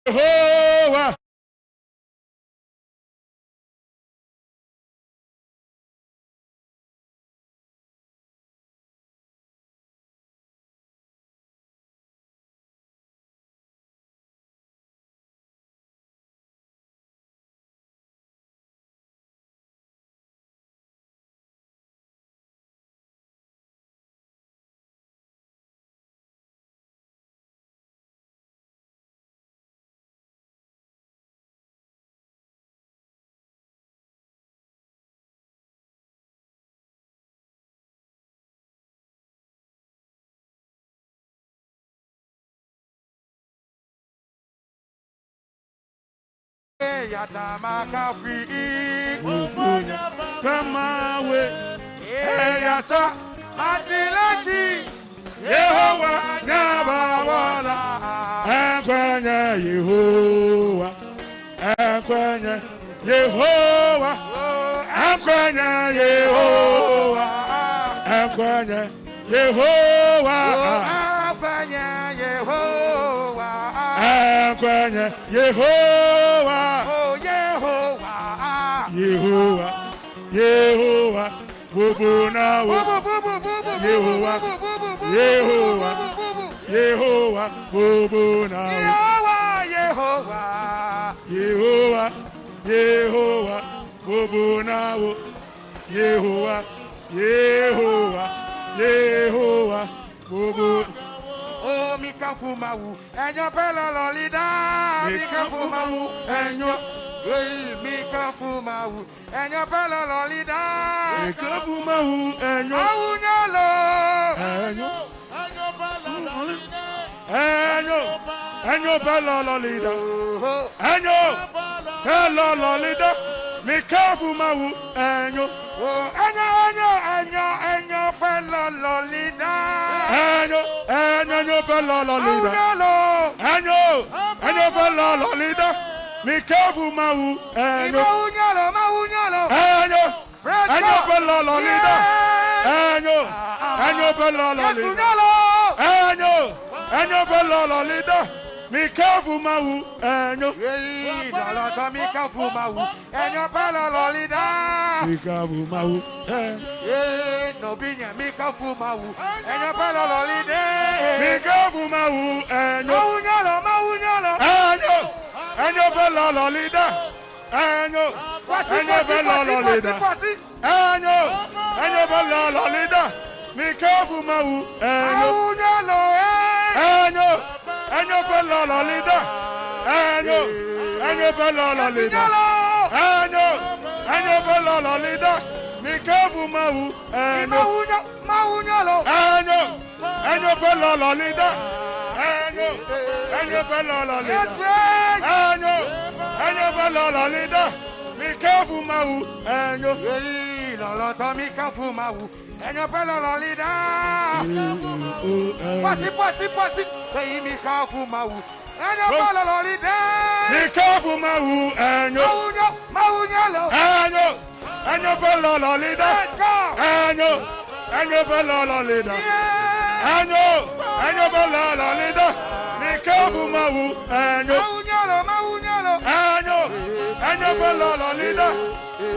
Yehovah. Yatamaka free. Come away. Yata. Matilachi. Yehovah Nyabawala. Ekwenye Yehovah. Ekwenye Yehovah. Ekwenye Yehovah. Ekwenye Yehovah. Ekwenye Yehovah. Ekwenye Yehovah. Oh Yehovah. Yehovah. Yehovah. Bubunawo. Yehovah. Yehovah. Yehovah. Bubunawo. Yehovah. Yehovah. Yehovah. Bubunawo. Yehovah. Yehovah. Yehovah. Bubunawo. Oh, Mikafumawu, and your fellow Lolida, Mikafumawu, and your Mikafumawu, and your fellow Lolida, Mikafumawu, and your Aunyalo, and your fellow Lolida, and your fellow Lolida, Mikafumawu, and your and your fellow Lolida. Enyo pela lolida. Enyo pela lolida. Mi kafu mau. Enyo pela lolida. Enyo pela lolida. Enyo pela lolida. Mi kafu mau. Enyo. Mi kafu mau. Enyo pela lolida. Mi kafu mau. No binya mi kafu mau. Enyo pela lolida. Mi kafu mau. Enyo. Maunyalo. Enyo pela lolida. Enyo pela lolida. Enyo pela lolida. Mi kafu mau. Enyo pela lolida. Enyo pela lolida. Enyo pela lolida. Mi kafu mau. Maunyalo. Enyo pela lolida. Enyo pela lolida. Enyo pela lolida. Mi kafu mau. Enyo. Lolota mi kafu mau. Enyo pela lolida. Pasi. Say mi kafu mau. Enyo pela lolida. Mi kafu mau. Enyo. Maunyalo. Enyo pela lolida. Enyo pela lolida. Enyo pela lolida. Mi kafu mau. Enyo. Maunyalo. Enyo pela lolida.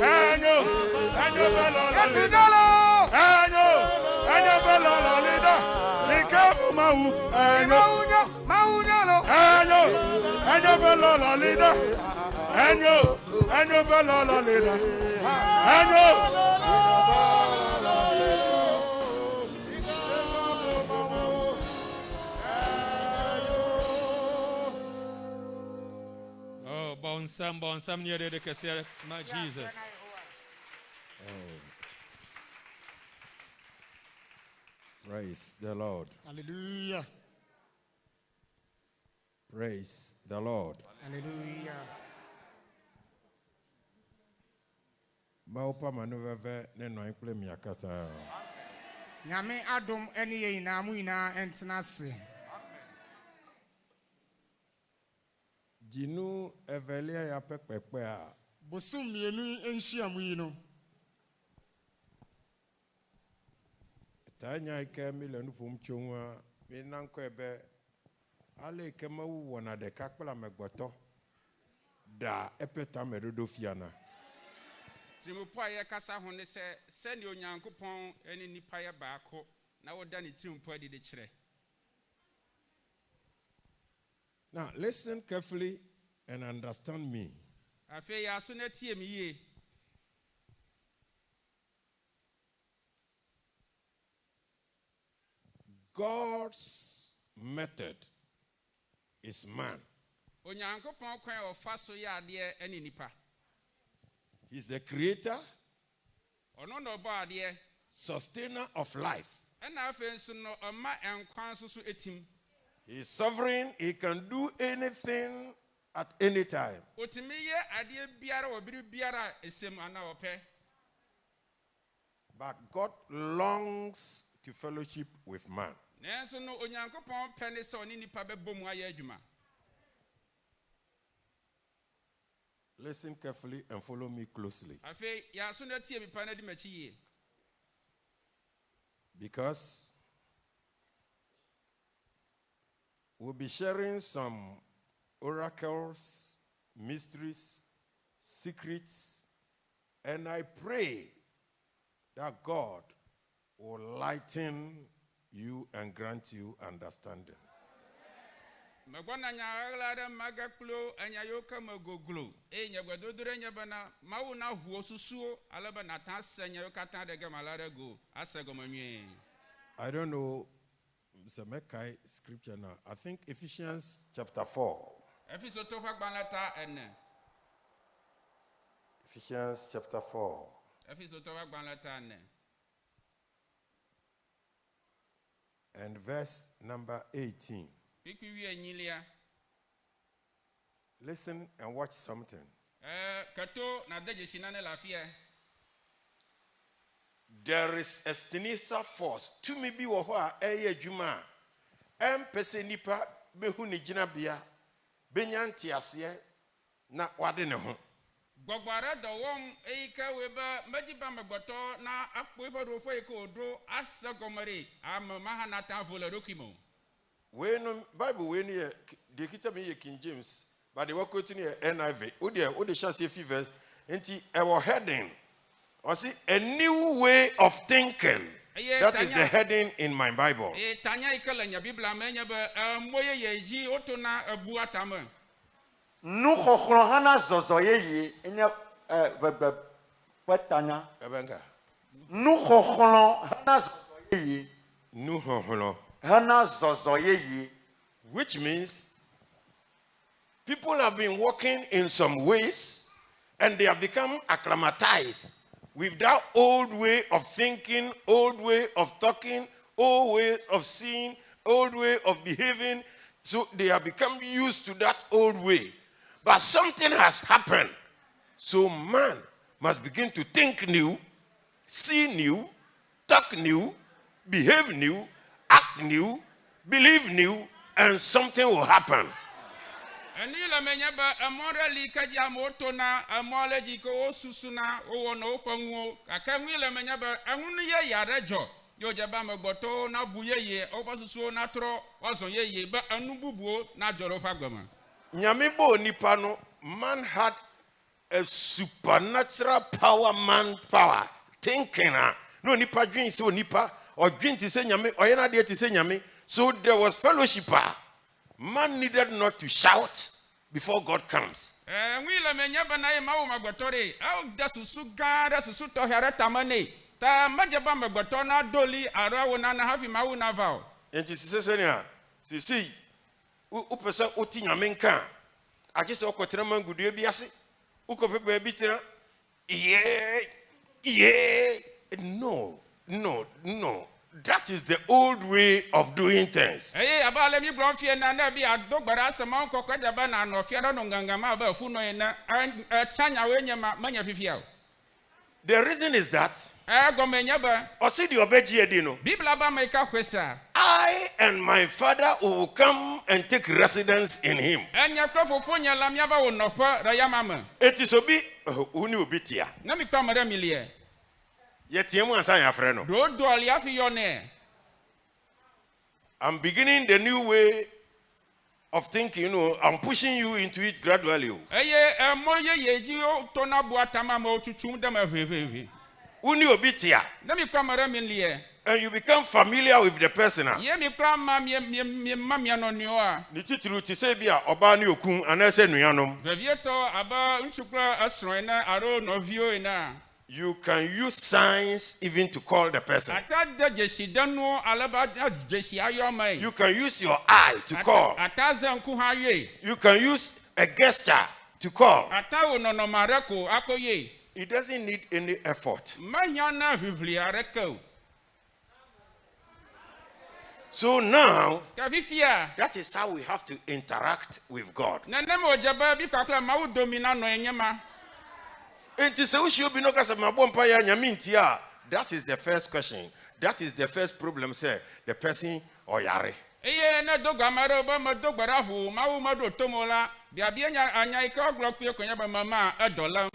Enyo pela lolida. Enyo pela lolida. Mi kafu mau. Enyo. Maunyalo. Enyo pela lolida. Enyo pela lolida. Oh, bonsam near the Cassia, my Jesus. Praise the Lord. Hallelujah. Praise the Lord. Hallelujah. Maupa manuveve ne no play miakata. Nyame adom ene ye na mu ina entenase. Jinu evelia ya pepepe a. Bosum mienu enhia mu yi no. Tanya ike milenu fom chonwa me nanko ebe Ale kema wana de kakpela megboto. Da epeta medodo fiana. Trimpo aye kasa ho ne se send onyankopon ene nipa ye baako na woda ne trimpo adi de kire. Now listen carefully and understand me. Afi ya so na tie mi ye. God's method is man. Onyankopon kwan ofa so ya ade ene nipa. He's the creator, Ono no ba ade, sustainer of life. ena afi nso no oma enkwan so so etim. He is sovereign. He can do anything at any time. Otimi ye ade biara obiri biara esem ana ope. But God longs to fellowship with man. Nenso no onyankopon pe ne se oni nipa bebom aye adwuma. Listen carefully and follow me closely. Afi ya so na tie mi pa na di machi ye. Because we'll be sharing some oracles, mysteries, secrets, and I pray that God will lighten you and grant you understanding. Magwana nya de magaklo anya yoka magoglo enya gwadodore nya bana mawu na huo susuo alaba na tansenya yoka tan de gamalare go asegomamwe. I don't know, Mr. Mekai scripture now. I think Ephesians chapter 4. Efiso to fa gbanlata ene. Ephesians chapter 4. Efiso to fa gbanlata ene. And verse number 18. Pikwi enyilia. Listen and watch something. Kato na deje shinane lafia. There is a sinister force. To me be wa eye juma. Pese nipa behu ni jina bia. Benyanti ase na wade ne ho. Gbogbara dowom eika weba majiba magboto na akpo ifado fo ikodo asagomare amama na tan vola dokimo. When Bible when here they kita me King James but they work quoting here NIV. O de chance if verse enti our heading or see a new way of thinking. That is the heading in my Bible. Tanya ikala nya Biblia menya be moye yeji otona abu atama. Nu khokhlo hana zozoye yi enya tanya. Ebenga. Nu khokhlo hana zozoye yi. Nu hoholo. Hana zozoye yi. Which means people have been walking in some ways and they have become acclimatized with that old way of thinking, old way of talking, old ways of seeing, old way of behaving. So they have become used to that old way. But something has happened. So man must begin to think new, see new, talk new, behave new, act new, believe new, and something will happen. Anila menya ba amorali kaja moto na amole ko susuna o no panwo akamwila menya ba anunu ye yarejo yo jaba magboto na buye ye obasusu na tro wazo ye ba anu bubuo na joro fagbama. Nyamebo nipa no, man had a supernatural power, manpower, thinking. No nipa dream so nipa or dream to say nyame or yana there to say nyame. So there was fellowship. Man needed not to shout before God comes. Mwila menya ba na ye mawo magbotore au dasusu gada susu to here tamane ta majaba magboto na doli arawo na hafi mawo na vao. Enti sise nya sisi upesa oti nyame nka agese okotere mangudu bi ase ukopepa bi tira no that is the old way of doing things. Abale mi blonfie na na bi adogbara asema nkokọ jaba na no fie no ngangama ba fu no na chanya wenye manya fifia. The reason is that gomenya ba o see the obeji edi no Biblia ba make kwesa I and my father will come and take residence in him. Enya tofofo nya lamia ba wonofa ra yamama. It is obi uni obitia. Na mi kwa mara milie. Yetiemu ansa ya frɛ no. Do ali afi yone. I'm beginning the new way of thinking, I'm pushing you into it gradually. Eye mo ye ji o to na bo atama ma otutum dem ahwehwe. Uni obitia. Na mi kwa mara mi liye. And you become familiar with the person. Ye mi kwa ma mi anonio a. Ni titru ti se bia oba ni okun anase nuanom. Vevieto aba nchukra asron na aro novio na. You can use signs even to call the person. Atada jeshi danu alaba jeshi ayoma. You can use your eye to call. Ataza nku ha ye. You can use a gesture to call. Atawo no no mareko akoye. It doesn't need any effort. Manya na hwhwli areko. So now, Kafifia. that is how we have to interact with God. Na na mo jaba bi kwakla ma wo domina no enyema. That is the first question. That is the first problem, sir. The person or yare. Eye na dogo amaro ba ma dogbara hu ma wo ma do tomola bia bia anya ike oglok pe konya ba mama $1.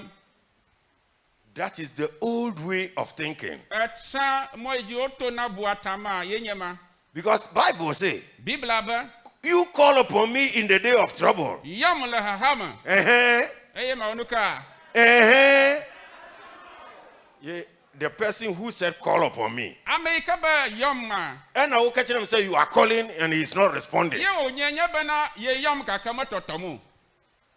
That is the old way of thinking. Etsa mo eji oto na buatama yenyema. Because Bible say, Bibla ba you call upon me in the day of trouble. yam la hahama. Eye ma onuka. Yeah, the person who said call upon me. America ba yamma. And I will catch him say you are calling and he is not responding. Ye onyenya ba na ye yam kakama totomu.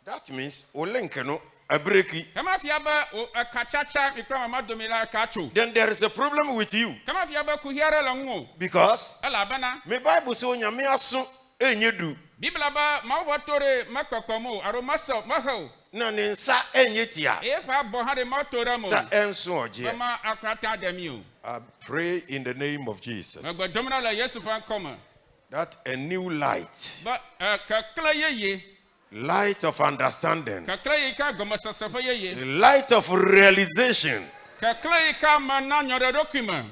That means olenkeno abreki. Kama fia ba kachacha ikra mama domila kacho. Then there is a problem with you. Kama fia ba kuhiara la ngo. Because Ala bana. me Bible say onyame aso enyedu. Bibla ba ma wotore makpapamu aromasa mahau. Na ne nsa enyetia. E fa bo hare motora mo. Sa enso oje. Mama akrata demi. I pray in the name of Jesus Magba domina la Yesu fan koma. that a new light, Ba kakla ye. light of understanding, Kakla ye ka gomasasafa ye. the light of realization Kakla ye ka mana nyore dokima.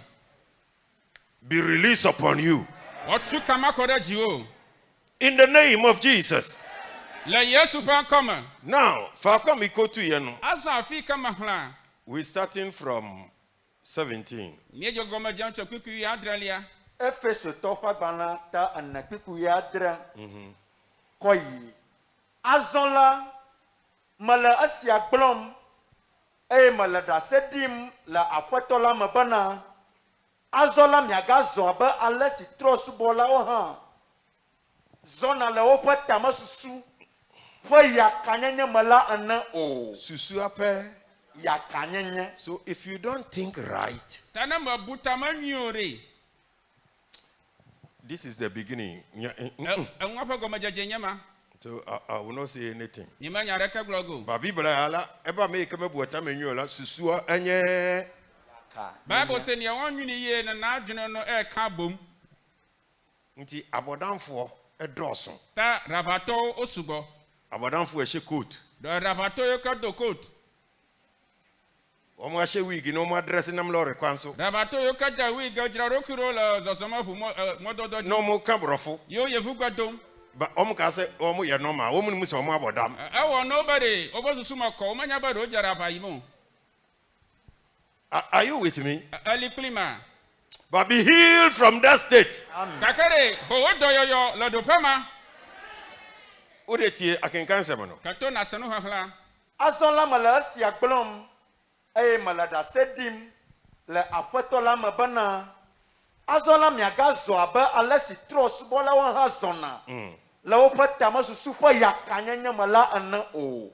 be released upon you. Otu kama kore jiwo. In the name of Jesus. La Yesu fan koma. Now, Falcom Ikotu Yeno, Asa afi kama hla. we're starting from 17. Miejo goma jancho kuku ya adralia. Efeso tofa bana ta anakiku ya adra. Koyi. Azonla mala asia blom. Mala da sedim la afatola mabana. Azola miaga zoba alesi trosu bola oha. Zona la opa tamasusu. Fa ya kanyenye mala ana o. Susu ape. Ya kanyenye. So if you don't think right, Tana mabuta manyore. this is the beginning. Ngwafa goma jajenyama. So I will not say anything. Nyima nyareka glogo. But Bible ala eba me keme buata menyo la susu enye. Bible say ne wonwini ye na adwene no e ka bom. Nti abodanfo edoso. Ta rabato osugo. Abodanfo ehye coat. Do rabato yo ka do coat. Omo ahye wig no mo address nam lore kwanso. Rabato yo ka da wig ajira rokuro la zosoma fu mododo. No mo kabrofo. Yo ye fu gwadom. But omo ka say omo ye normal. Omo ni muso omo abodam. Ewo nobody obosusuma ko manya ba do jara bayimo. Are you with me? Ali klima. But be healed from that state. Kakere bo wodo yo la do pema. Odetie akenkan semo. Kato na sanu hahla. Azonla mala asia blom. Mala da sedim la afatola mabana. Azola miaga zoba alesi trosu bola oha zona. La opa tamasusu fa ya kanyenye mala ana o.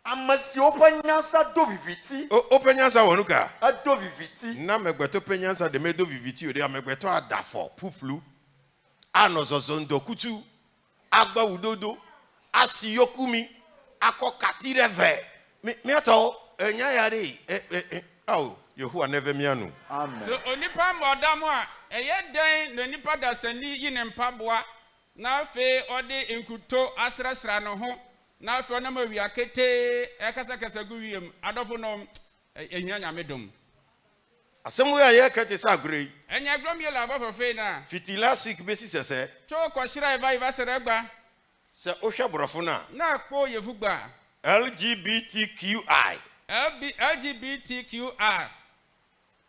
Amasi opa nyansa do viviti. Openyansa wonuka. Ado viviti. Na megbeto penyansa de medo viviti ode amegbeto adafo puplu. Anozozo ndokutu. Agba udodo. Asiyokumi. Akokatireve. Mi ato enya yare oh Yehovah never mianu. Amen. So onipa modamo a eye den no nipa dasani yi ne mpaboa na afe ode enkuto asrasra no ho na afe ona mawia kete ekasa gu wiem adofo no ehia nyamedom Asemu ya ye kete sa grey. enya glom ye la ba fe na Fiti last week besi sese. cho ko shira eva seregba Se ohwe borofo na kpo yefugba LGBTQI. LGBTQR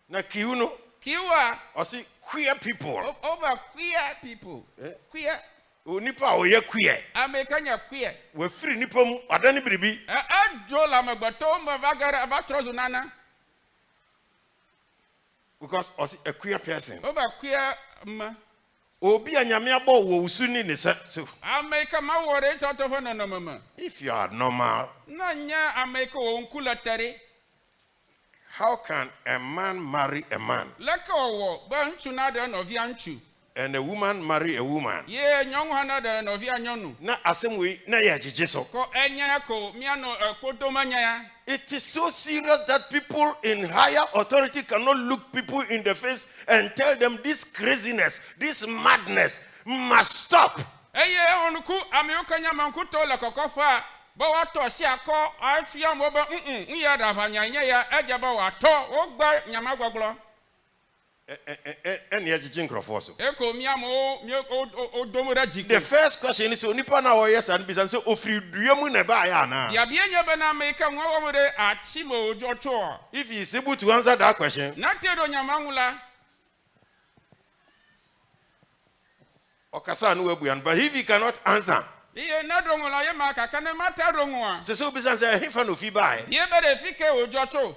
Na Q no. Q Or see queer people. over queer people. Queer Onipa oye queer. Amerika nya queer. We free nipom adani biribi. Jo la magbato ma vagara abatrozo nana. Because a queer person. Oba queer ma. Obi anyame abo wo usuni ne se. Amerika ma wore toto fa no mama. If you are normal, Na nya Amerika wo nkula tare. how can a man marry a man Leka wo ba nchu na de no via nchu. and a woman marry a woman? Ye nyong ha na de no via nyonu. Na asem we na ya jeje so. Ko enya ko miano kodomanya ya. It is so serious that people in higher authority cannot look people in the face and tell them this craziness, this madness must stop. Eye onuku ameuka nyama nkuto la kokofa ba wato si akọ afia mo ba nya da fanyanya ya ejaba wato ogba nyama gboglo And ya jeje nkrofo so. eko miamo mi odomura jiku The first question is onipa na wo yes and bisan say ofri duamu na ba ya na. ya bienye be na Amerika nwa wo re achimo ojocho If he is able to answer that question, na tedo nyama nwula okasa no webuan, but if he cannot answer, iye na dongula ye maka kana mata dongwa so bisan say he fa no fi ba e. ye be de fike ojocho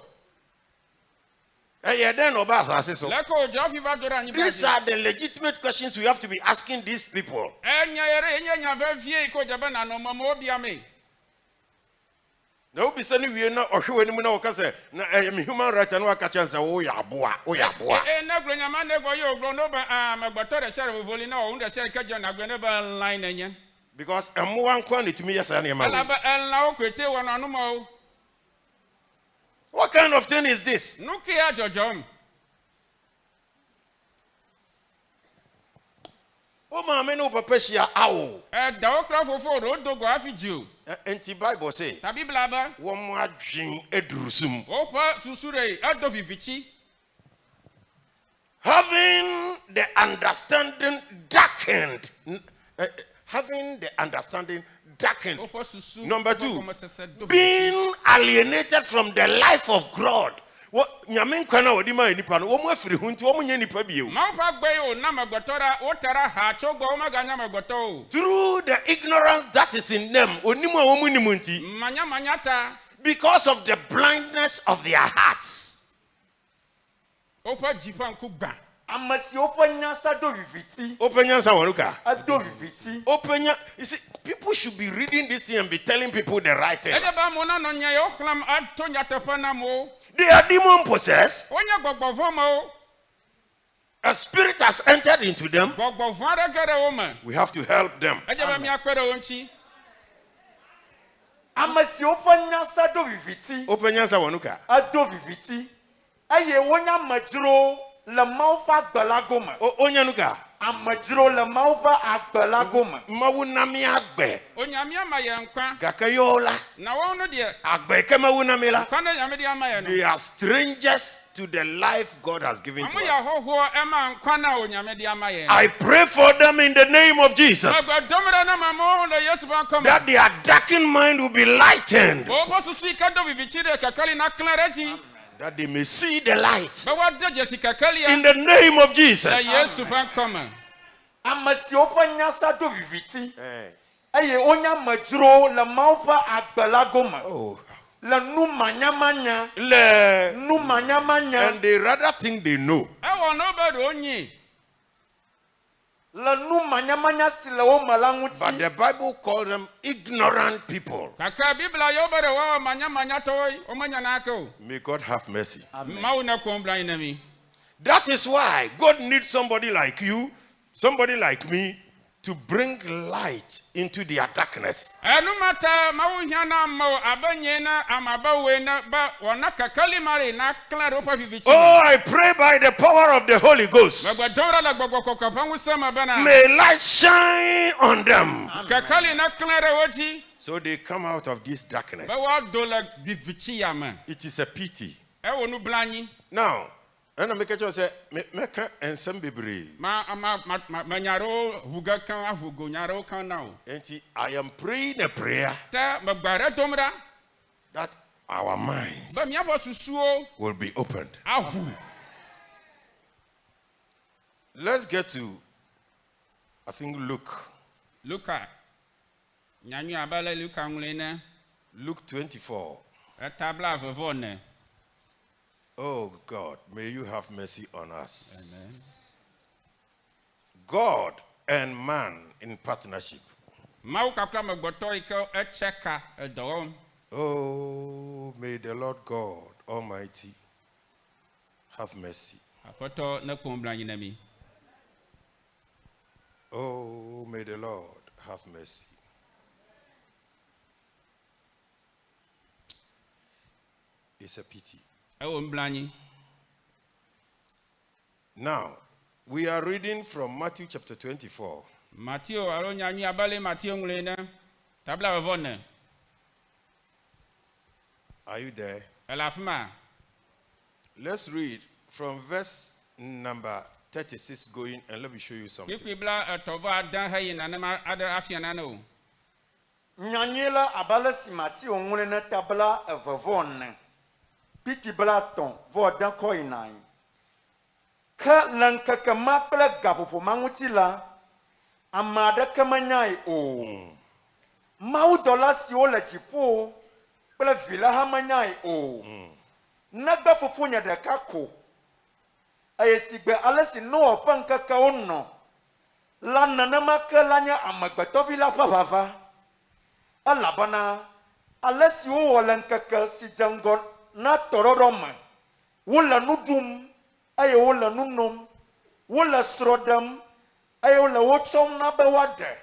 Eh then oba asase so. leko ojo fi ba dora nyi These are the legitimate questions we have to be asking these people. enya yere enya va vie ko jaba na no mama obi ame Na obi se ni wie na ohwe ni mu na okase na human right and waka chance wo ya aboa na glo nyama ne go ye oglo no ba magbato de share voli na o nda share ka jona gbe ne ba line enya because emo wan kwa ni tumi yesa na ala ma. ba la o kwete wo no anu mo What kind of thing is this? nuki ya jojom O ma me no papa hia awo. da o kra fofo ro dogo afiju Enti Bible say ta bibla ba wo mo adwen edurusum. o pa susure ado fifichi Having the understanding darkened. Having the understanding darkened. o pa susu Number 2, being alienated from the life of God. What nyame nkwa na odi ma nipa no wo mo afiri hu nti wo mo nya nipa bieu. ma pa gbe o na magbatora o tara ha chogbo o maga nya magbato Through the ignorance that is in them, onimu a wo mo nimu nti, manya ta because of the blindness of their hearts. o pa jipa nku gba amasi opanya sa do viviti Openya sa wonuka. ado viviti Openya, you see, people should be reading this thing and be telling people the right thing. eje ba mo na no nya yo khlam atonya tepana mo They are demon possessed. onya gbogbo mo A spirit has entered into them. gbogbo ara gere o ma We have to help them. eje ba mi apere o nchi amasi opanya sa do viviti Openya sa wonuka. ado viviti aye wonya majuro le maufa gbalagoma Onya nuka. amajuro le maufa agbalagoma Mawu nami agbe. onyame ama ye nkwa Gakayola. na wo no de Agbe kemawu nami la. kwa na nyame de ama ye no They are strangers to the life God has given to amu ya us. hoho ema nkwa na onyame de ama ye I pray for them in the name of Jesus, agbadomra na mamo na yesu ban kama that their darkened mind will be lightened, o po susu ka do vivichire kakali na klaraji that they may see the light. ba wa de jesi kakali In ya the name of Jesus. yesu ban kama amasi opanya sa do viviti Eh. aye wonya majuro le maufa agbalagoma Oh. le nu manyamanya Le- nu manyamanya And they rather think they know. e wo no be do nyi le nu manyamanya si le wo malanguti But the Bible called them ignorant people. kaka bibla yo be wa manya toy o manya na ka o May God have mercy. mawu na ko mbla ina mi That is why God needs somebody like you, somebody like me, to bring light into their darkness. enu mata mawu hia na mo abanye na amaba we na ba wona kakali mari na klaro pa vivichi Oh, I pray by the power of the Holy Ghost. magbadomra la gbogbo kokapa ngusama bana May light shine on them, kakali na klaro oji so they come out of this darkness. ba wa do la vivichi ya ma It is a pity. e wo nu blanyi Now, and I make a say, meka and some baby. manyaro huga kan ahugo nyaro kan now And I am praying a prayer ta magbara domra that our minds ba mi abo susuo will be opened. ahu Let's get to, I think, Luke Luka. Nyanu abale Luka ngulene. Luke 24. Tabla vevone. Oh God, may you have mercy on us. Amen. God and man in partnership. Mau kapla magboto iko echeka edom. Oh, may the Lord God Almighty have mercy. Apoto na kumbla nyinami. Oh, may the Lord have mercy. It's a pity. Ewo mblanyi. Now, we are reading from Matthew chapter 24. Matthew alo nyanu abale Matthew ngulene. Tabla vevone. Are you there? Elafma. Let's read from verse number 36 going, and let me show you something. Kipibla tova dan hayi na nama ada afiana no. Nyanyela abala simati ongule na tabla evavon. Piki blaton vo dan koinai. Ka lanka kama pla gapo mangutila. Amada kamanyai o. Mau dola si o la jipo. Pla vila hamanyai o. Nagba fufunya de kako. Ayesigbe alesi no ofanka ka onno. La nanama ka lanya amagbato vila pavava. Alabana alesi o walanka ka si jangon na tororoma. Wala nudum aye wala nunum. Wala srodam aye wala wochom na bewade.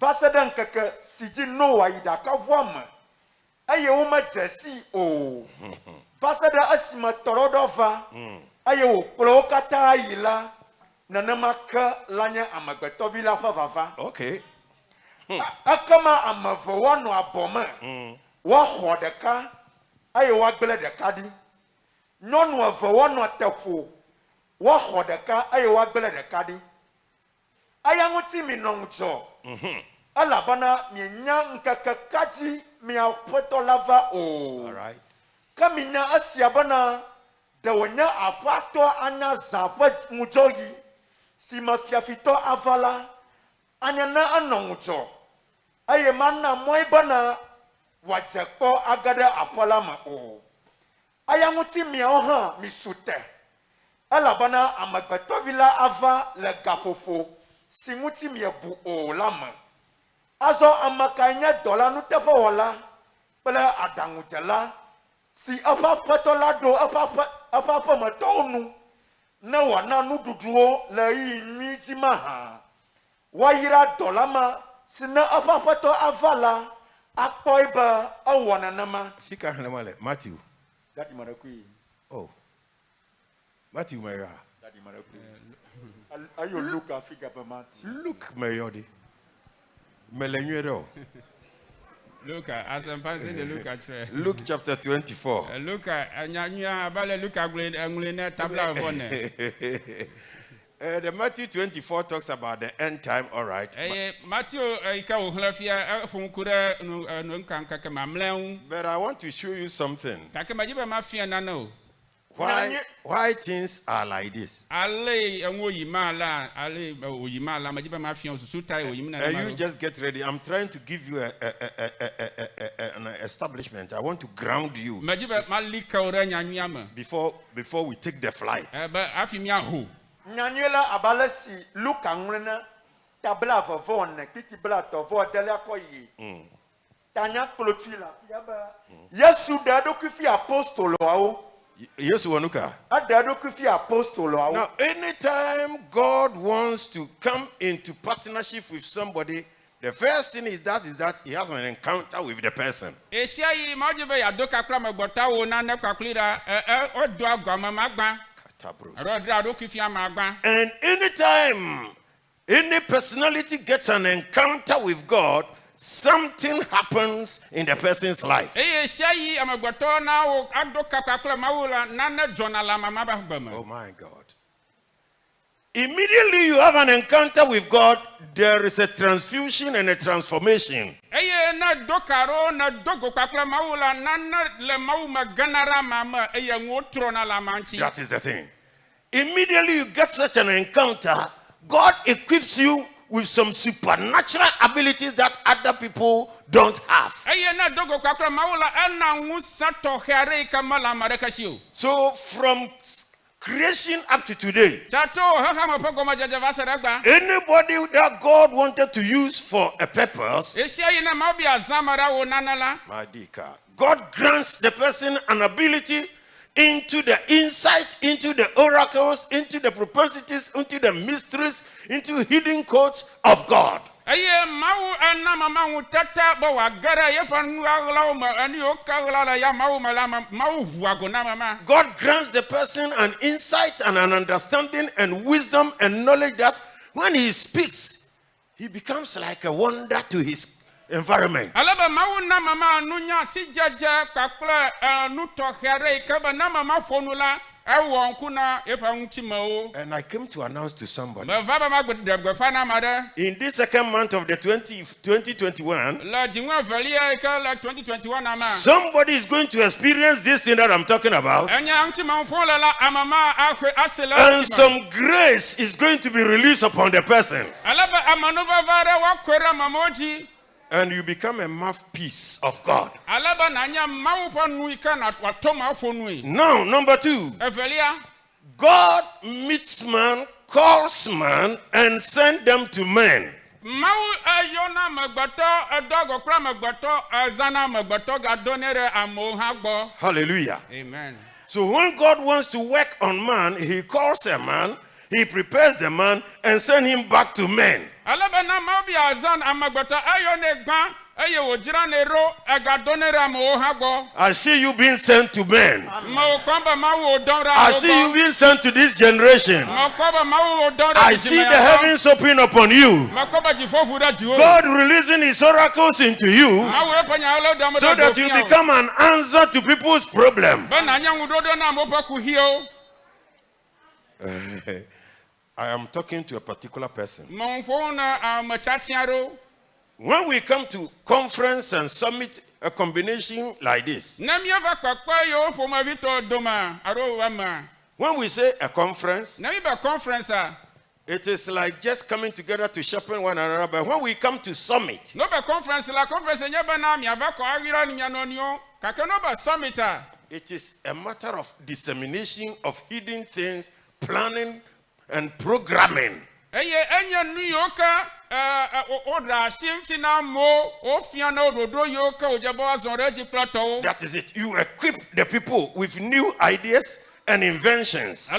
Vasadan kaka siji no aidaka vwama. Aye uma jesi o. Vasada asima torodova. Aye o klokata ayila. Nanamaka lanya amagbeto vila favava. Okay. Akama amavo wano aboma. Wa hodeka. Aye wa gbele deka di. Nyonu avo wano atefo. Wa hodeka aye wa gbele deka di. Ayanguti minongjo. Alabana mienya nkakakaji miapoto lava o. All right. Kaminya asiabana dawanya apato anya zafa mujogi. Si mafiafito avala. Anyana anongjo. Aye mana moibana wajekpo agada apalama o. Ayanguti miaoha misute. Alabana amagbeto vila ava le gafofo. Singuti miebu o lama. Azo amakanya dola nutefa wala. Pele adangutela. Si apapato lado apapa matonu. Na wana nududuo le imiji maha. Wayira dolama. Sina apapato avala. Akpoiba awana nama. Fika hanemale Matthew. Daddy Marakui. Oh. Matthew Maya. Daddy Marakui. Are you look at figure per month? Look Mayodi. Melenuero. Luka asempansi de Luka tre. Luke chapter 24. Luka nyanu abale Luka ngulene tabla vevone. The Matthew 24 talks about the end time, all right. Matthew ika ohlafia funkure no nkanka kama mleun. But I want to show you something. Takema jiba mafia nano. Why things are like this? Ale oyimala ale oyimala majiba mafia susuta oyimina. And you just get ready. I'm trying to give you an establishment. I want to ground you Majiba malika ora nyanyama. before we take the flight. Ba afimia ho. Nyanyela abalesi luka ngwena tabla vavone kiki bla tovo dele akoyi. Tanya klotila yaba. Yesu dado kufi apostolo ao. Yes, Wanuka. Adado kufi apostolo ao. Now, anytime God wants to come into partnership with somebody, the first thing is that he has an encounter with the person. Esia yi majiba ya doka kra magbota wo na ne kwaklira odo agwama magba. Rodra do kufi amagba. And anytime any personality gets an encounter with God, something happens in the person's life. Oh my God. Immediately you have an encounter with God, there is a transfusion and a transformation. That is the thing. Immediately you get such an encounter, God equips you with some supernatural abilities that other people don't have. So from creation up to today, anybody that God wanted to use for a purpose, God grants the person an ability into the insight, into the oracles, into the propensities, into the mysteries, into hidden codes of God. God grants the person an insight and an understanding and wisdom and knowledge that when he speaks, he becomes like a wonder to his environment. And I came to announce to somebody, in this second month of the 2021, somebody is going to experience this thing that I'm talking about, and some grace is going to be released upon the person, and you become a mouthpiece of God. Now, number 2, God meets man, calls man, and sends them to men. Hallelujah. Amen. So when God wants to work on man, he calls a man, he prepares the man, and sends him back to men. I see you being sent to men. I see you being sent to this generation. I see the heavens open upon you. God releasing his oracles into you so that you become an answer to people's problem. I am talking to a particular person. When we come to conference and summit, a combination like this. When we say a conference, it is like just coming together to sharpen one another. But when we come to summit, it is a matter of dissemination of hidden things, planning and programming. That is it. You equip the people with new ideas and inventions.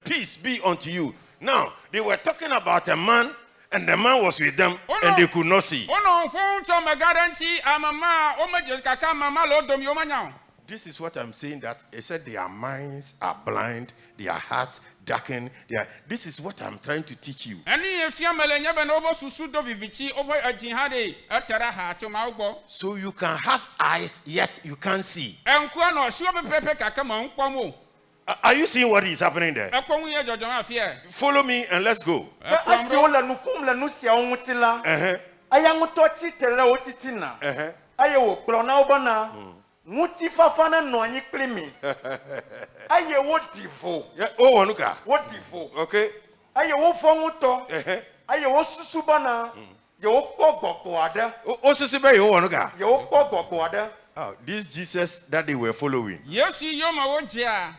Peace be unto you. Now, they were talking about a man, and the man was with them, and they could not see. This is what I'm saying, that it said their minds are blind, their hearts darkened. This is what I'm trying to teach you. So you can have eyes, yet you can't see. Are you seeing what is happening there? Follow me and let's go. Muti fafana no anyi klimi. Aye wo divo. Yeah, oh, Wanuka. Wo divo. Okay. Aye wo fonguto. Uh-huh. Aye wo susubana. Ye wo kpogbo ada. Oh, Sisibe, oh, Wanuka. Ye wo kpogbo ada. Oh, this Jesus that they were following. Yesi yoma wojia.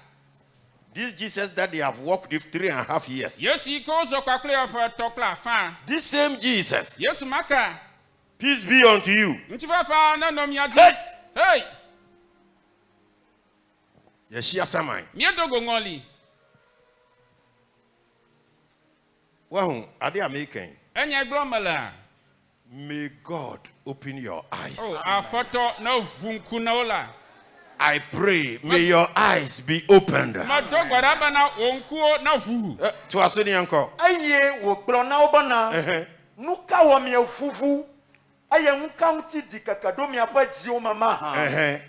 This Jesus that they have walked with 3.5 years. Yesi ko zo kwa kle of tokla fa. This same Jesus. Yesu maka. Peace be unto you. Ntifa fa na no miaji. Hey! Hey! Yeshia Samai. Miedogo ngoli. Well, are they American? Enye glomala. May God open your eyes. Oh, apoto na vunku na ola. I pray, may your eyes be opened. Madogwaraba na onkuo na vu. To Asuni uncle. Aye wo brona obana. Nuka wa mi afufu. Aye nka nti di kakado mi apa ji o mama ha.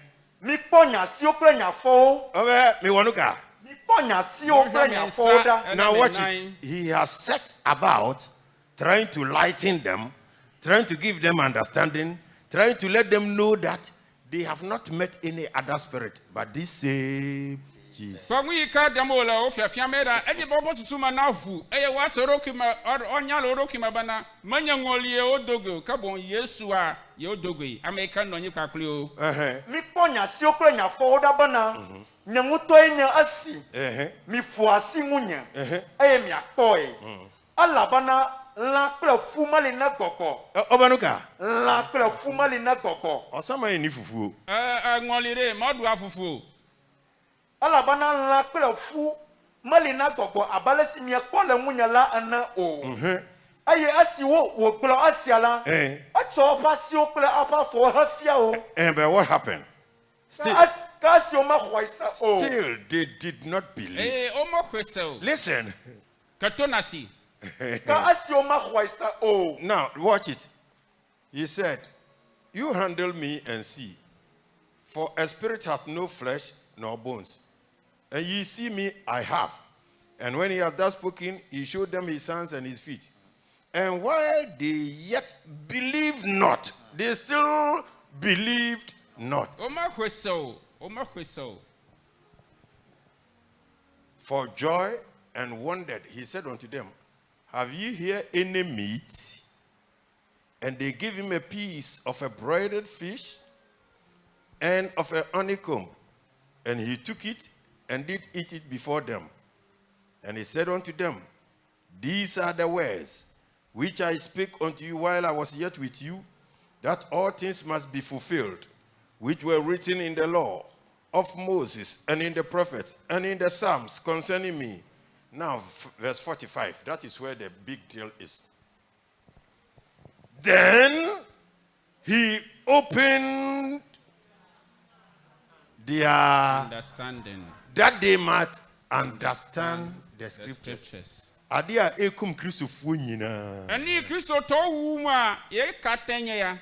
Mi ponya si okra nya fo. Okay, me Wanuka. Mi ponya si okra nya fo da. Now watch it. He has set about trying to lighten them, trying to give them understanding, trying to let them know that they have not met any other spirit, but this same Jesus. So we ka demola o fiafia mera edi bobo susuma na vu eye wa soroki ma onya loroki ma bana manya ngolie odogo ka bon Yesu a ye odogo yi America no nyi kwakle o. Mi ponya si okra nya fo da bana. Nyanguto enya asi. Mi fu asi munya. Aye mi atoy. Ala bana la kra fumali na gogo. Obanuka. La kra fumali na gogo. Osama ni fufu. Ngolire modu afufu. Alabana la kpela fu mali na gogo abalesi mi akpole munya la ana o. Aye asi wo kpela asi ala. Acho pa si o kpela apa fo hafia o. But what happened? Still, Still they did not believe. Omo kwesel. Listen. Katonasi. Now watch it. He said, "You handle me and see, for a spirit hath no flesh nor bones. And ye see me, I have." And when he had thus spoken, he showed them his hands and his feet. And while they yet believed not, they still believed not. For joy and wondered, he said unto them, "Have ye here any meat?" And they gave him a piece of a broiled fish and of a honeycomb. And he took it and did eat it before them. And he said unto them, "These are the words which I spake unto you while I was yet with you, that all things must be fulfilled, which were written in the law of Moses and in the prophets and in the Psalms concerning me." Now, verse 45, that is where the big deal is. Then he opened their understanding, that they might understand the scriptures. Adia ekum Kristo fu nyina. Ani Kristo to wu mu a ye katenye ya.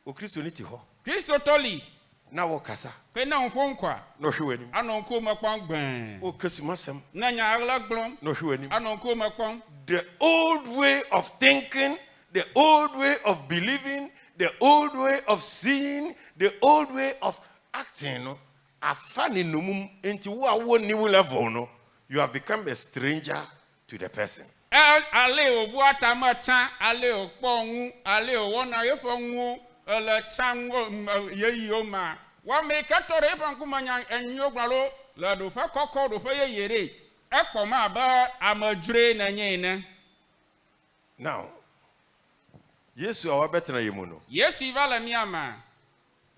O Kristo ni ti ho. Kristo toli na wo kasa. Pe na onfo nkwa. No hwe anim. Anonko makwan gban. O kasimasem. Na nya agla glom. No hwe anim. Anonko makwan. The old way of thinking, the old way of believing, the old way of seeing, the old way of acting, no, afani numum enti wo awo new level, no, you have become a stranger to the person. Ale obu atamacha, ale okpongu, ale owona yefongu, ele chango yeyioma. Wa me katore pankumanya enyo gbalo, la do fa kokko do fa yeyere. Ekpo ma ba amadure na nyene. Now, Yesu awabetena yemuno. Yesu vala miama.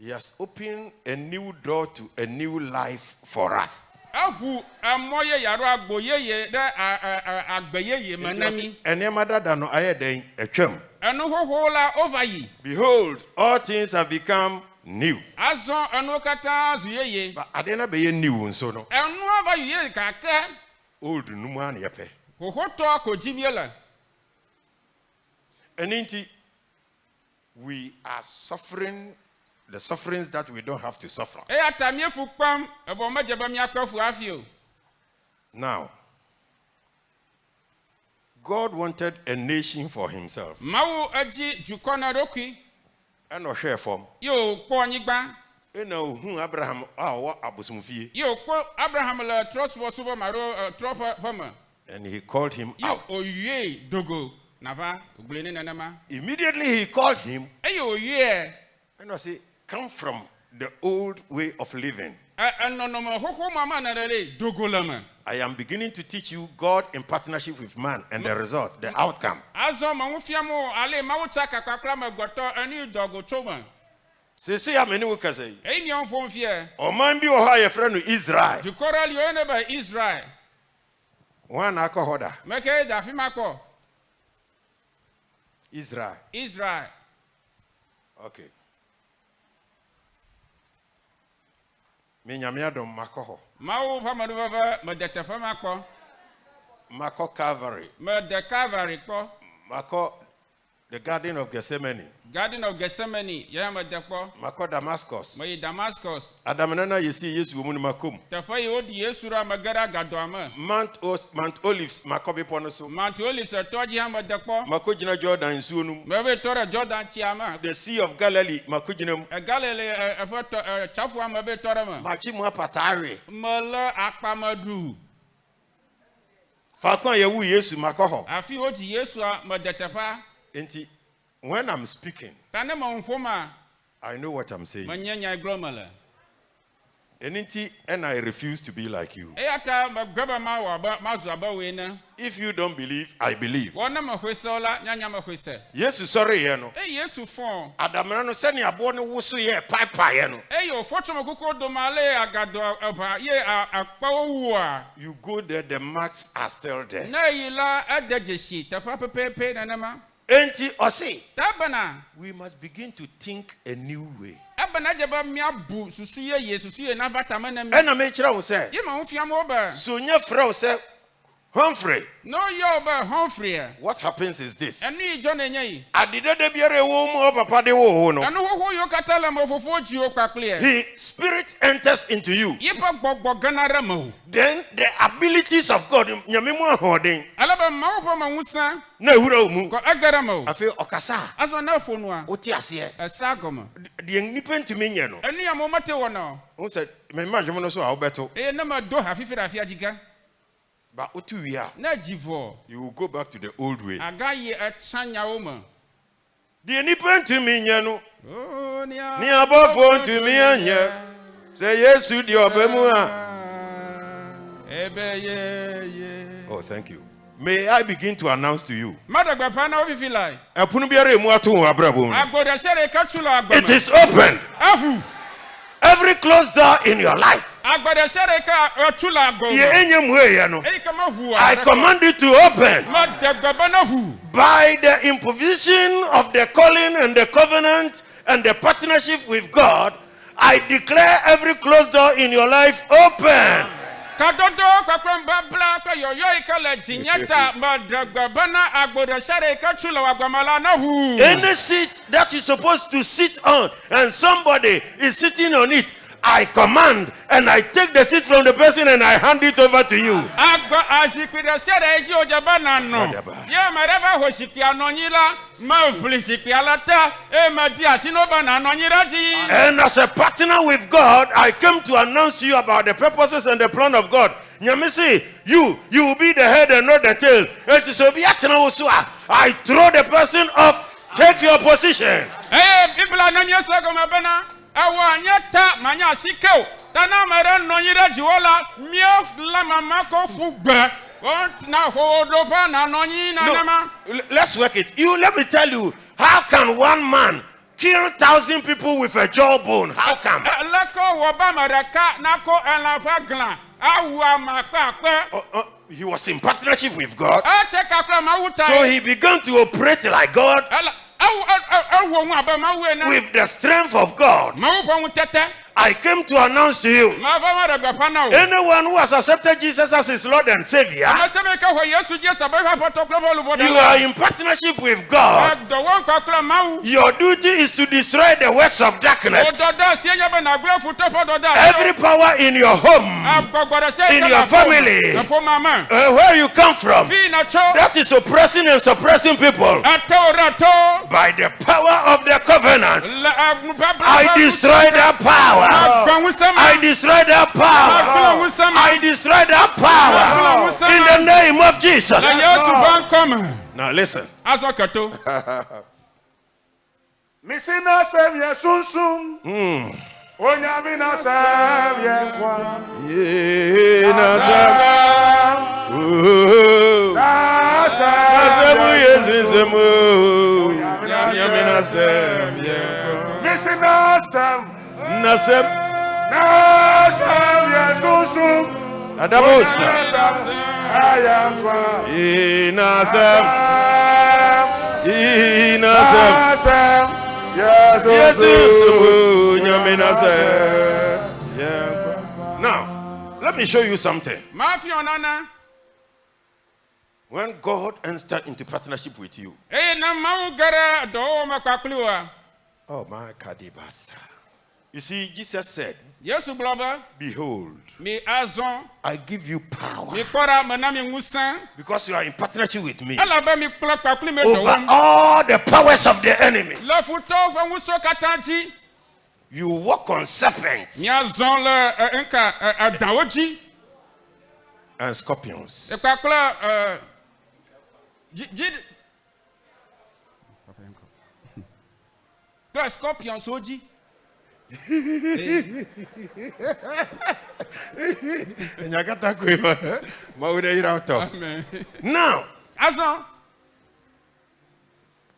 He has opened a new door to a new life for us. Ahu amoye yaro agboyeye de agbeyeye manami. Enemada da no ayeden etwam. Enu hohola over yi. Behold, all things have become new. Azon enu kata zuyeye. But adena beye new nso no. Enu ava yuye kake. Old numu an yepe. Hohoto akojimiela. Eninti, we are suffering the sufferings that we don't have to suffer. Now, God wanted a nation for himself. And no share form. Yo kpɔ anyigba. And no who Abraham what abusumfi. Yo kpɔ Abraham le trɔsubɔ subɔ maro trɔ fɔme. And he called him Yo out. oye dogo nava ogbele ne nenema. Immediately he called him Eye oye. and I say, come from the old way of living. Enɔnɔme xoxo mama na ɖe ɖe dogo le me. I am beginning to teach you God in partnership with man and the result, the outcome. Azɔ me ŋu fiam o ale mawu tsaka kpakpla me gbɔtɔ eni dɔgo tso me. See how many will say? Eyi ni wɔn ƒom fie. Or man be or high friend of Israel. Dukɔrɔ li wo ne be Israel. One alcohol. Meke da fi ma kpɔ. Israel. Israel. Okay. Me nyamiadom makoho. Mawu ƒe amenuveve me de teƒe ma kpɔ. Mako Calvary. Me de Calvary kpɔ. Mako the Garden of Gethsemane. Garden of Gethsemane yɛ me de kpɔ. Mako Damascus. Me yi Damascus. Adamanana yesi Yesu womuni makum. Teƒe yi wodi Yesu ra me ge ɖe agadoa me. Mount Olives mako be ponoso. Mount Olives tɔ dzi hã me de kpɔ. Mako jina Jordan suonum. Me be tɔ ɖe Jordan tsia me. The Sea of Galilee mako jinam. Galile eƒe tsaƒua me be tɔ ɖe me. Machi mo patare. Me le akpa me ɖu. Fakon yewu Yesu makoho. Afi wodzi Yesua me de teƒea. Enti when I'm speaking, Ta ne me ŋu ƒoma. I know what I'm saying. Me nye nya gblɔ me le. Enti and I refuse to be like you. Eya ta me gbe be mawɔ abe mazu abe wo ene. If you don't believe, I believe. Wɔn ne me hoe se o la nyanya me hoe se. Yesu sorry ye no. Eye Yesu fɔn. Adamana no seni abo ne wusu ye paipa ye no. Eye o fɔtɔ me koko do ma le agado eba ye akpawo wua. You go there, the marks are still there. Ne yi la ede dzesi teƒe pepepe nenema. Enti osi, Ta bena. we must begin to think a new way. Ebena dze be miabu susu ye na va tame ne mi. Ena me kira wo se, Ye ma ŋu fiam wo be. so nye fra wo se Humphrey. No yɔ be Humphrey. What happens is this. Enu yi dzɔ ne nye yi. Adide de biere wo mu papa de wo no. Enu xoxo yiwo katã le me fofo dzi wo kpakplie. His spirit enters into you. Yiƒe gbɔgbɔ gena ɖe me o. Then the abilities of God, nyame mu ahoden, Ale be mawu ƒe me ŋusẽ na ewura wo mu. kɔ ege ɖe me o. Afi okasa, Azɔ ne ƒo nua. oti ase. Esa gɔme. De nipa ntumi nye no. Enu ya mo mete wɔna o. Wo se me ma jemo no so a wo beto. Eye ne me do hafifi ɖe afia dzika. Ba otu wi a, Ne dzi vɔ. you will go back to the old way. Aga yi etsã nyawo me. De nipa ntumi nye no. Oh, Ni abofo ntumi anye. Se Yesu di obemu a. Ebe ye. Oh, thank you. May I begin to announce to you. Madagba pa na ofifi lai. Epunu biara emu ato wo abrabo. Agbode sere ka tu la agbome. It is open. Ahu. Every closed door in your life. Agbode sere ka tu la Ye agbome. enye mu ye no. Eyi ka ma hu I command you to open. Madagba ba na hu. By the imposition of the calling and the covenant and the partnership with God, I declare every closed door in your life open. Kadodo kwakwa mbabla kwa yoyo ikale jinyata madagba ba na agbode sere ka tu la agbomala na hu. Any seat that you're supposed to sit on and somebody is sitting on it, I command and I take the seat from the person and I hand it over to you. Agba ashikira sere ji ojaba na no. Adaba. Ye mareba ho shiki anonyila ma vli shiki alata e ma di asino ba na anonyira ji. And as a partner with God, I came to announce to you about the purposes and the plan of God. Nyamisi, you will be the head and not the tail. And so be I throw the person off. Take your position. Bibla anonye sego mabena. Awa nyata manya sikeo. Tana mara anonyira ji wala mio la mama ko fugbe. Na ho do pa na anonyi na nama. Let's work it. Let me tell you, how can one man kill 1,000 people with a jawbone? How come? Lako woba maraka nako elafa glan. Awa makpa. He was in partnership with God. So So he began to operate like God with the strength of God. I came to announce to you, anyone who has accepted Jesus as his Lord and Savior, you are in partnership with God. Your duty is to destroy the works of darkness. Every power in your home, in your family, where you come from, that is oppressing and suppressing people, by the power of the covenant, I destroy that power. I destroy that power. I destroy that power in the name of Jesus. Now listen. Misina sevye sunsun. Onyamina sevye kwa. Misina Nasem Yesusu Adamosa Ayakwa Inasem Yesusu Now, let me show you something. When God enters into partnership with you, oh my Kadibasa. You see, Jesus said, behold, I give you power because you are in partnership with me over all the powers of the enemy. You walk on serpents and scorpions. Now,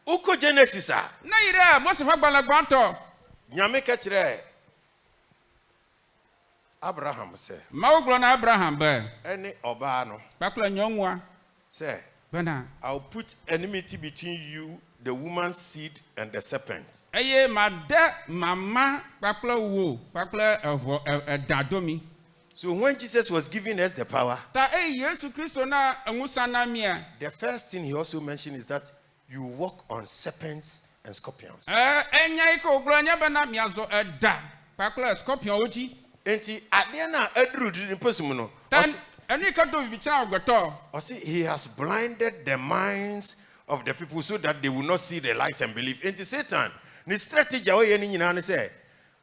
Uko Genesis, Nyame kachire Abraham said, any obano say, I'll put enmity between you, the woman's seed, and the serpent. So when Jesus was giving us the power, the first thing he also mentioned is that you walk on serpents and scorpions. He has blinded the minds of the people so that they will not see the light and believe. And Satan, the strategy say,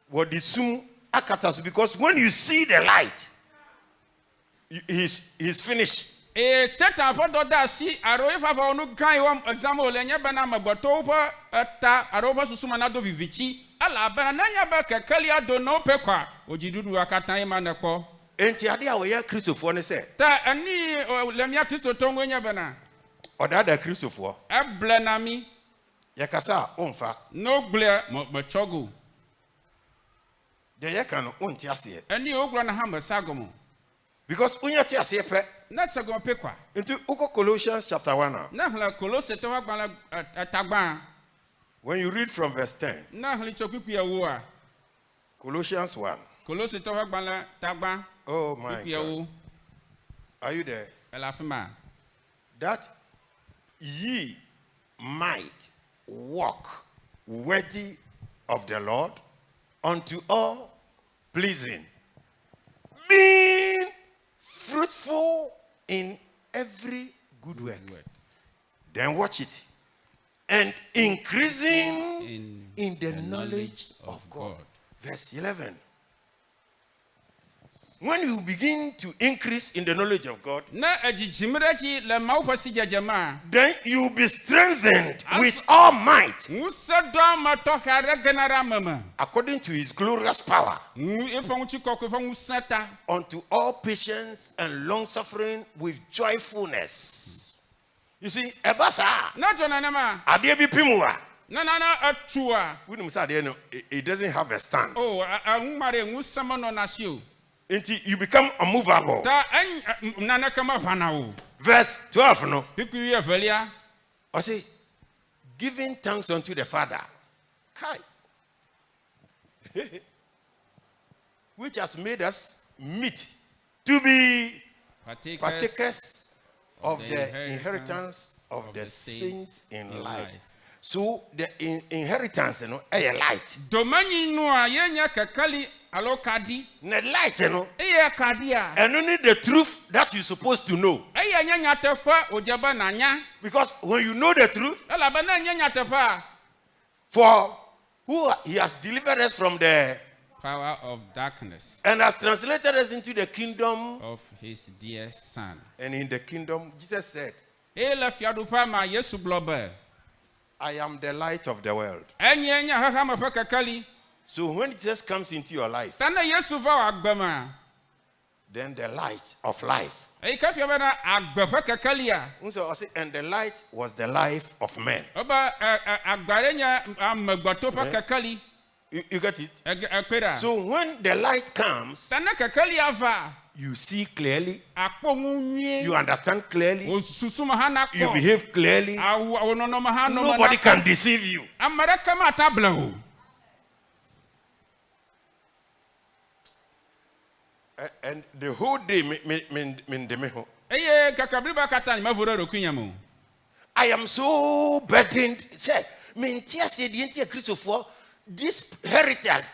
what is soon akatas, because when you see the light, he's finished. Satan si aroifa no gan wam example enye bana magoto aroba susuma do vivichi ala bana nanya ba kekali ado no pekwa ojidudu akatan ma nepo enti ade a wo ya Christopher ne se ta ani lemia Christo tongo nya bana odada Christopher eble na mi yakasa onfa no gle mo chogo de yaka no onti ase ani oglo na hamba sagomo because unya ti ase pe na sagomo pekwa into uko Colossians chapter 1 na hla Colossians to wa tagban. When you read from verse 10, Colossians 1. Oh my God. Are you there? That ye might walk worthy of the Lord unto all pleasing, being fruitful in every good work. Then watch it. And increasing in the knowledge of God. Verse 11. When you begin to increase in the knowledge of God, then you will be strengthened with all might according to his glorious power unto all patience and long suffering with joyfulness. You see, Ebasa, it doesn't have a stand. Until you become unmovable. Verse 12, no? I say, giving thanks unto the Father. Kai. which has made us meet to be partakers of the inheritance of the saints in light. So the inheritance, you know, a light. Domani no a yenya kakali alokadi. The light, you know. Kadia. And only the truth that you're supposed to know. Nyanya tepa ojaba nanya. Because when you know the truth, Alabana nyanya tepa. For who he has delivered us from the power of darkness and has translated us into the kingdom of his dear son. And in the kingdom, Jesus said, I am the light of the world. So when Jesus comes into your life, then the light of life. And the light was the life of men. You get it? So when the light comes, you see clearly, you understand clearly, you behave clearly, nobody can deceive you. And the whole day, I am so burdened. Say, this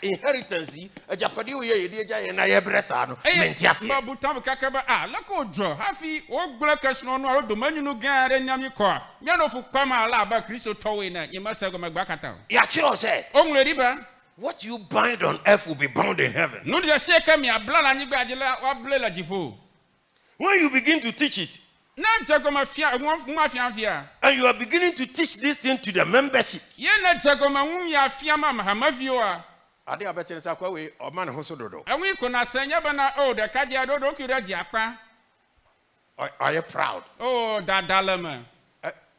inheritance, a Japanese and I have Bressano. What you bind on earth will be bound in heaven. When you begin to teach it, and you are beginning to teach this thing to the membership, are you proud? Oh, that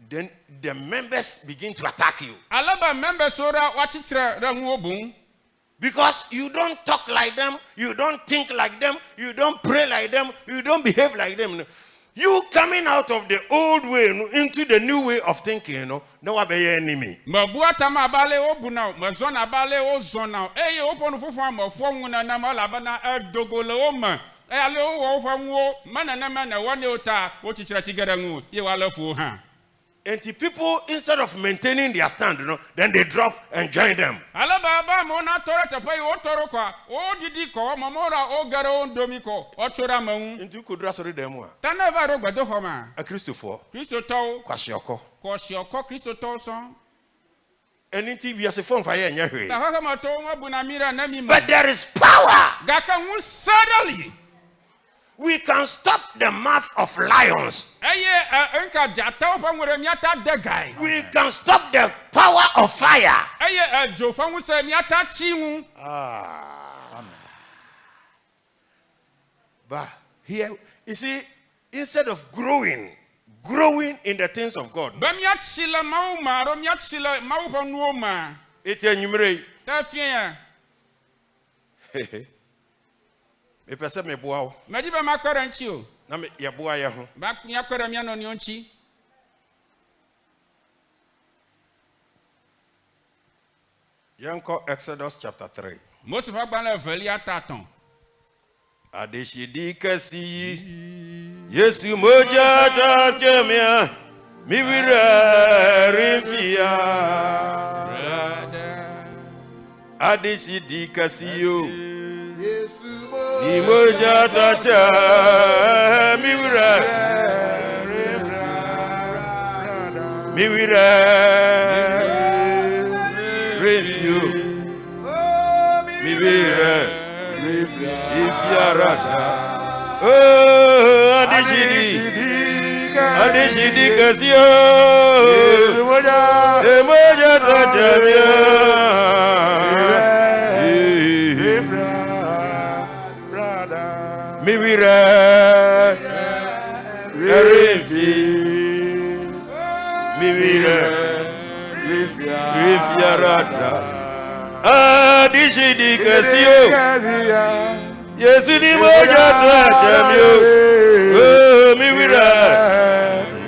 then the members begin to attack you. Because you don't talk like them, you don't think like them, you don't pray like them, you don't behave like them. You coming out of the old way into the new way of thinking, you know, no one be your enemy. And the people, instead of maintaining their stand, you know, then they drop and join them. A Christopher. Kwashioko. And in TV, as a phone fire, but there is power. We can stop the mouth of lions. We can stop the power of fire. But here, you see, instead of growing in the things of God, it's enumerate. Me pese me boa o. Me di be makwara nchi o. Na me ye boa ye ho. Ba nya kwara me no nchi. Yanko Exodus chapter 3. Most of agba veli ataton. Adeshidi kasi. Yesu moja ta chemia. Mi wira rifia. Adeshidi kasi yo. Imoja tacha miwira review miwira ifiarada oh adishidi kasio imoja tacha Miwira Refi Miwira Refiarada Adishidi Kasio Yesudi moja tachamio Oh Miwira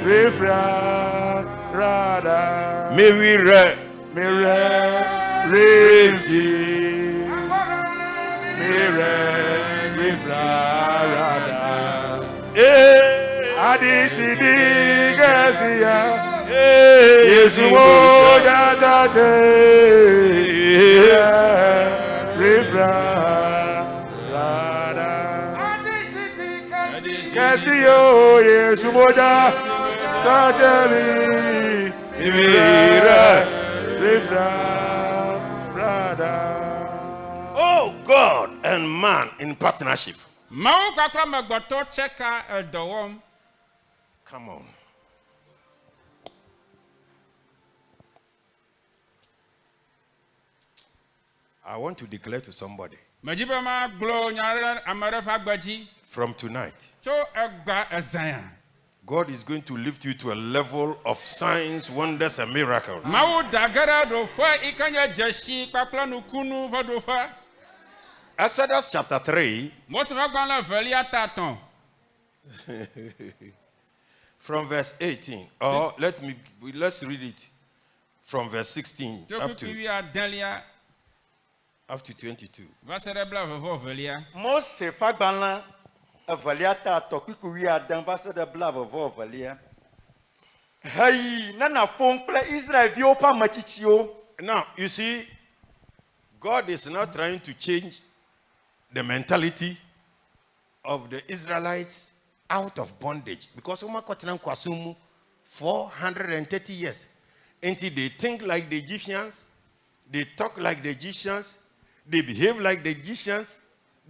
Refiarada Miwira Refi Yesu moja tate refrada kasi yo Yesu moja tate refrada. Oh, God and man in partnership. Mau kakra magbato cheka dowom. Come on. I want to declare to somebody Majiba ma glo nyara amarefa gbaji. from tonight, So egba ezaya. God is going to lift you to a level of signs, wonders, and miracles. Mau dagara do fa ikanya jeshi kwakla nukunu vodo fa. Exodus chapter 3, Most of la velia taton. from verse 18. Or let's read it from verse 16 up to Jokupiya delia 22. vaserebla vovo velia. Mose fagbanla evelia ta tɔkpiku wi adan va se ɖe blavevɔ evelia. Heyi nana ƒom kple Israelviwo ƒe ametsitsiwo. Now, you see, God is not trying to change the mentality of the Israelites out of bondage. Because 430 years. Until they think like the Egyptians, they talk like the Egyptians, they behave like the Egyptians,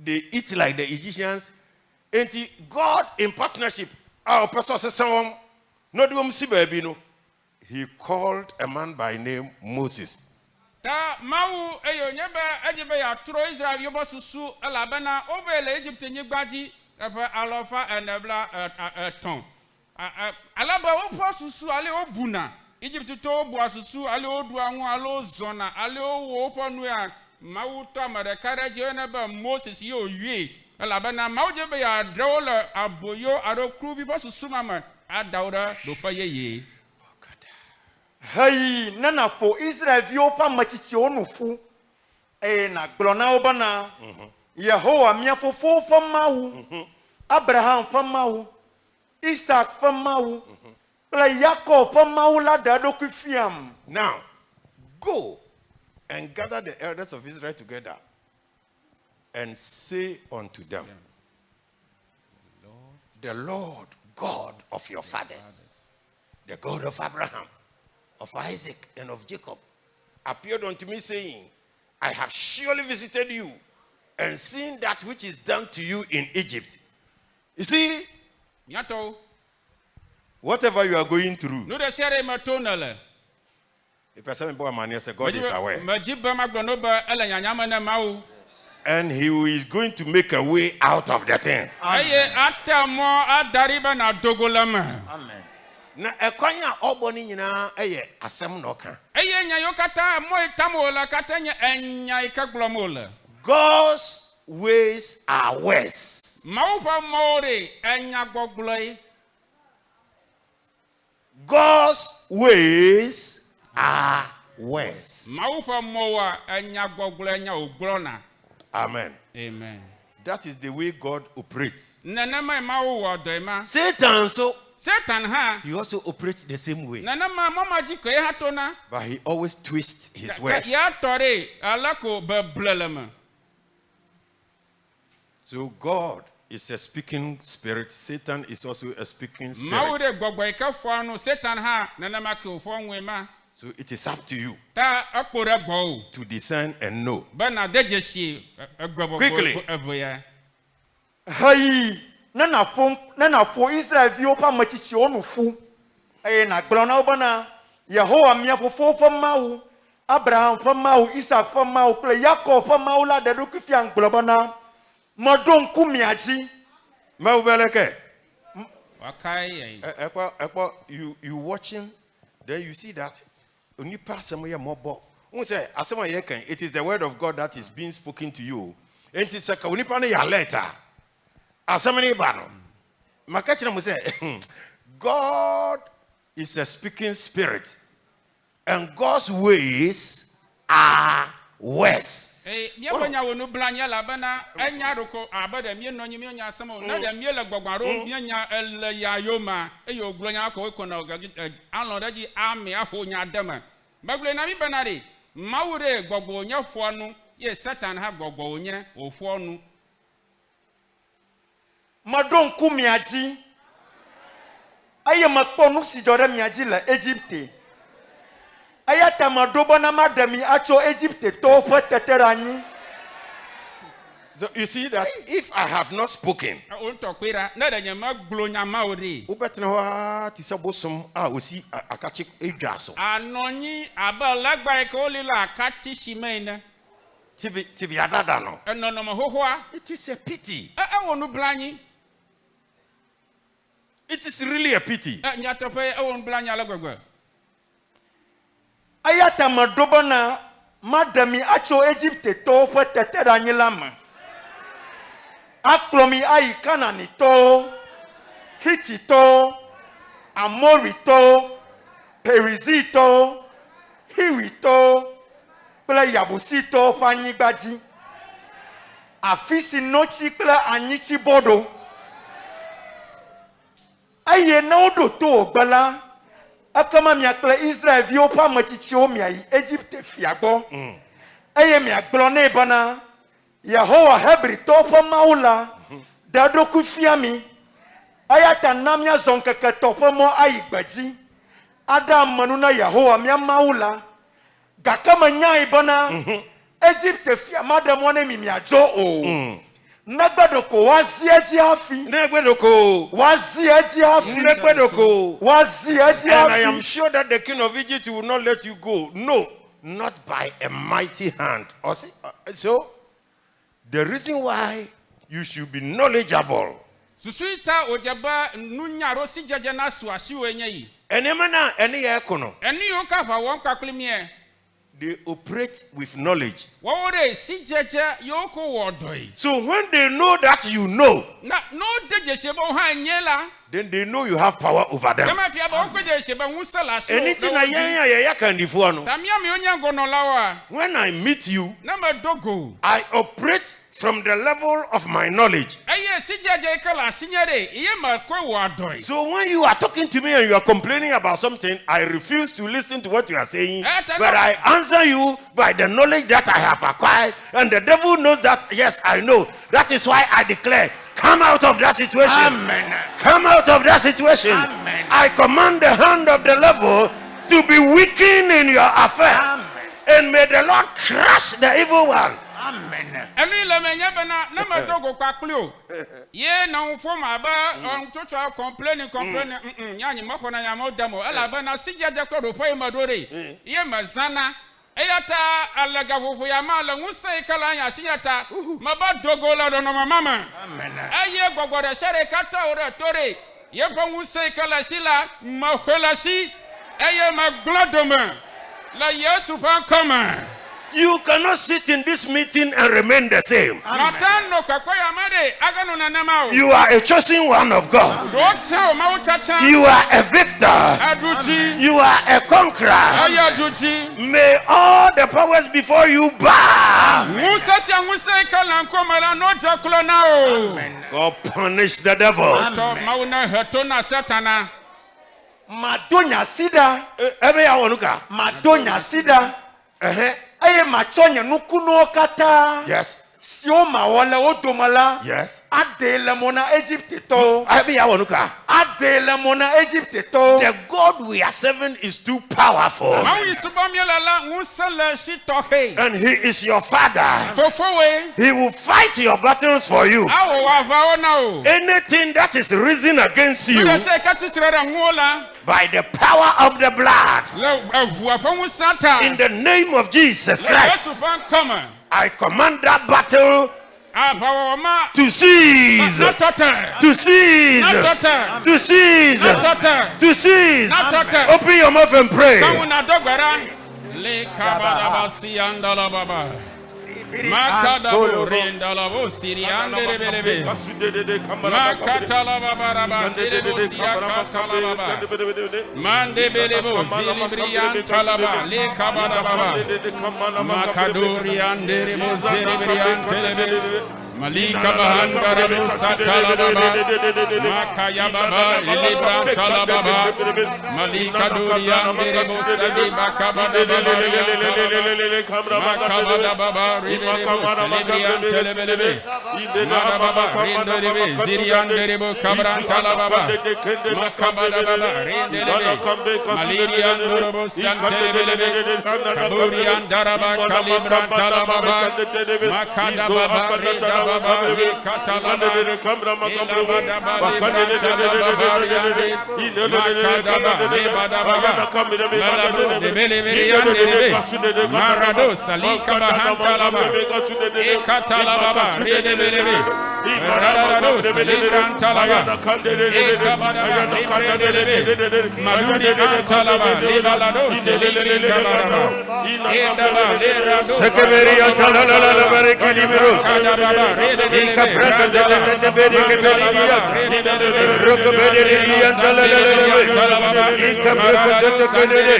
they eat like the Egyptians. Until God in partnership, our pastor says, he called a man by name Moses. Ta mau eyo nyebe ejibe ya tro Israel yobo susu elabena ovele Egypt nyigbaji efe alofa enebla ton. Alaba opo susu ale obuna Egypt to obu asusu ale odu anwu ale ozona ale owo opo nu ya mau to America je enebe Moses yo wie elabena mau jebe ya drole aboyo arokru bi bo susu mama adawra do fa yeye. Heyi nana ƒo Israelviwo ƒe ametsitsiwo nu ƒu eye nagblɔ na wo bena Yehowa mia fofowo ƒe Mawu, Abraham ƒe Mawu, Isaac ƒe Mawu kple Yakob ƒe Mawu la ɖe eɖokui fiam. Now, go and gather the elders of Israel together and say unto them, the Lord God of your fathers, the God of Abraham, of Isaac, and of Jacob, appeared unto me, saying, I have surely visited you and seen that which is done to you in Egypt. You see, Nyato whatever you are going through, no de sere matonale. the person God is aware. Majiba magbono ba ele nyanyama na mau. And he is going to make a way out of the thing. Aye atamo adariba na dogolama. Amen. Na ekwanya oboni nyina eye asem na oka. Aye nya yokata mo itamola katanya enya ikaglomola. God's ways are worse. Maufa more enya gbogloi. God's ways are worse. Maufa mowa enya gbogloi enya oglona. Amen. Amen. That is the way God operates. Nanama mau wodoima. Satan Satan ha. he also operates the same way. Nanama mama jiko e hatona. But he always twists his words. Ya tore alako beblelema. So God is a speaking spirit. Satan is also a speaking spirit. Maude gbogbo ikafo no Satan ha nanama ke ofo nwema. So it is up to you Ta akpore gbo. to discern and know. Bana dejeshi egbobo Quickly. evoya. Heyi nana ƒo Israelviwo ƒe ametsitsiwo nu ƒu eye nagblɔ na wo bena Yehowa mia fofowo ƒe Mawu, Abraham ƒe Mawu, Isaac ƒe Mawu kple Yakob ƒe Mawu la ɖe eɖokui fia gblɔ bena meɖo ŋku mia dzi. Maubeleke. Wakai You watching, then you see that only person we are mobile. Say, it is the word of God that is being spoken to you. And it's a only pan ya letter. Asamani bano. Makachina mu say, God is a speaking spirit, and God's ways are worse. Mia banya wonu blanya la bana enya roko abada mie no nyi nya asemo na da mie le gbogbaro mie nya ele ya yoma eyo glonya ko ko na alon daji ame aho nya dama bagule na mi banare mawure gbogbo nya fo nu ye Satan ha gbogbo nya ofo nu madon ku miaji aye makpo nu si jore miaji la Egypte ayata madobo na madami acho Egypte to fo teteranyi. So you see that if I had not spoken, na da nya maglonya mawure ubetna ti sabosom osi akachi edwaso anonyi abalagba ko lila akachi shimena tibi adada no enono hohoa. It is a pity. Wonu blanyi. It is really a pity. Nyatope wonu blanya lagwagwa. Ayata madobo na madami acho Egypte to fo teteranyi lama. Aklomi ayi Kanani to, Hiti to, Amori to, Perizi to, Hiwi to, kple Yabusi to fanyigbaji. Afisi nochi kple anyichi bodo. Aye na odo to ogbala. Akama mia kple Israel vio pa machichi o mia yi Egypte fiagbo. Aye mia glone bana. Yahowa hebri topo maula dado kufiami ayata namya zonkeke topo mo ayigbaji Adam manuna Yahowa mia maula gakama nyai bana Egypte fia madam wane mi miajo o nagbadoko wazi eji afi Nagbadoko wazi eji afi Nagbadoko wazi eji and I am afi. sure that the king of Egypt will not let you go. No, not by a mighty hand. So the reason why you should be knowledgeable. Susuita ojaba nunya rosi jaja na suashi wenye yi. Enemana eni ekono. Eni yo ka fa won kaklimie. They operate with knowledge. Wawore si jaja yo ko wodoi. So when they know that you know, Na no deje sheba ha nyela. then they know you have power over them. Kama fia ba ko je sheba ngusala shi. Anything na ya kandifu ano. Tamia mi onya gonolawa. When I meet you, Na madogo. I operate from the level of my knowledge. Aye si jaja kala sinyere iye ma ko wodoi. So when you are talking to me and you are complaining about something, I refuse to listen to what you are saying. But I answer you by the knowledge that I have acquired. And the devil knows that, yes, I know. That is why I declare, come out of that situation. Amen. Come out of that situation. Amen. I command the hand of the devil to be weakened in your affair. Amen. And may the Lord crush the evil one. Amen. Emi le menya bana na madogo kwaklio. Ye na unfo ma ba on chocho complaining nyanyi mako na nyamo demo ala bana sijaja ko do fai madore. Ye mazana eyata alaga fufu ya mala ngusa ikala nya sinyata mabadogo la do no mama. Amen. Aye gbogboro sere kata ore tore. Ye po ngusa ikala sila mahwela si eye maglodoma. La Yesu fan kama. You cannot sit in this meeting and remain the same. You are a chosen one of God. You are a victor. You are a conqueror. May all the powers before you bow. God punish the devil. Madonya sida. Madonya sida. Aye machonya nukuno kata. Yes. Sioma wala odomala. Yes. Adele mona Egypte to. Adele mona Egypte to. The God we are serving is too powerful. And he is your father. He will fight your battles for you. Anything that is risen against you by the power of the blood, in the name of Jesus Christ, I command that battle to cease. To cease. To cease. To cease. Open your mouth and pray. Makadabo rendalabo siriandere belebe. Makatalababa derebosia katalababa. Mande belebo zilibrian talaba le kabadababa. Makadorian derebo zilibrian telebe. Malika bahan barabu satalababa. Makaya baba ilibran talababa. Malika dorian derebo saliba kabadababa. Makabadababa rebelebo salibrian telebelebe. Marababa rendelebe zirian derebo kabran talababa. Makabadababa rendelebe. Malirian dorobo santelebelebe. Kaburian daraba kalibran talababa. Makadababa redababa. Baba le katalaba elabadaba libran talababa yande makadaba lebadaba malabro de belebele yande lebe marado salika bahantalaba ekatalababa redebelebe marado salibran talaba ekabadaba lebelebe maludi antalaba lebalado selibri kabadaba edaba lerado Sekeberia talala barekilibiros. Ika braka zete bere keberia. Rokoberia talala. Ika braka zete kedere.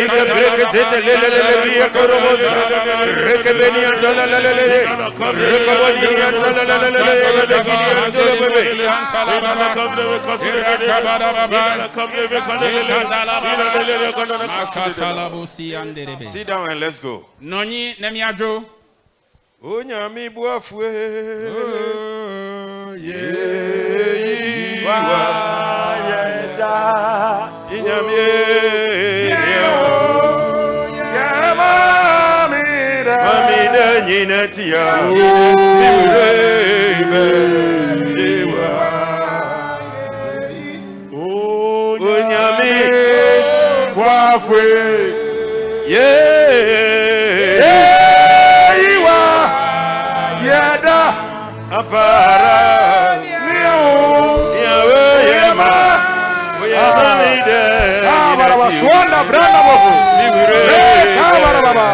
Ika braka zete lelelelebia korobos. Rekebenia talala. Rokoberia talala. Bekinia talala. Sit down and let's go. Noni nemiajo. Onyami buafwe Yeda. Inyami Amina nyinatia Onyami buafwe Apara Swanda branda bofu. Kabara baba.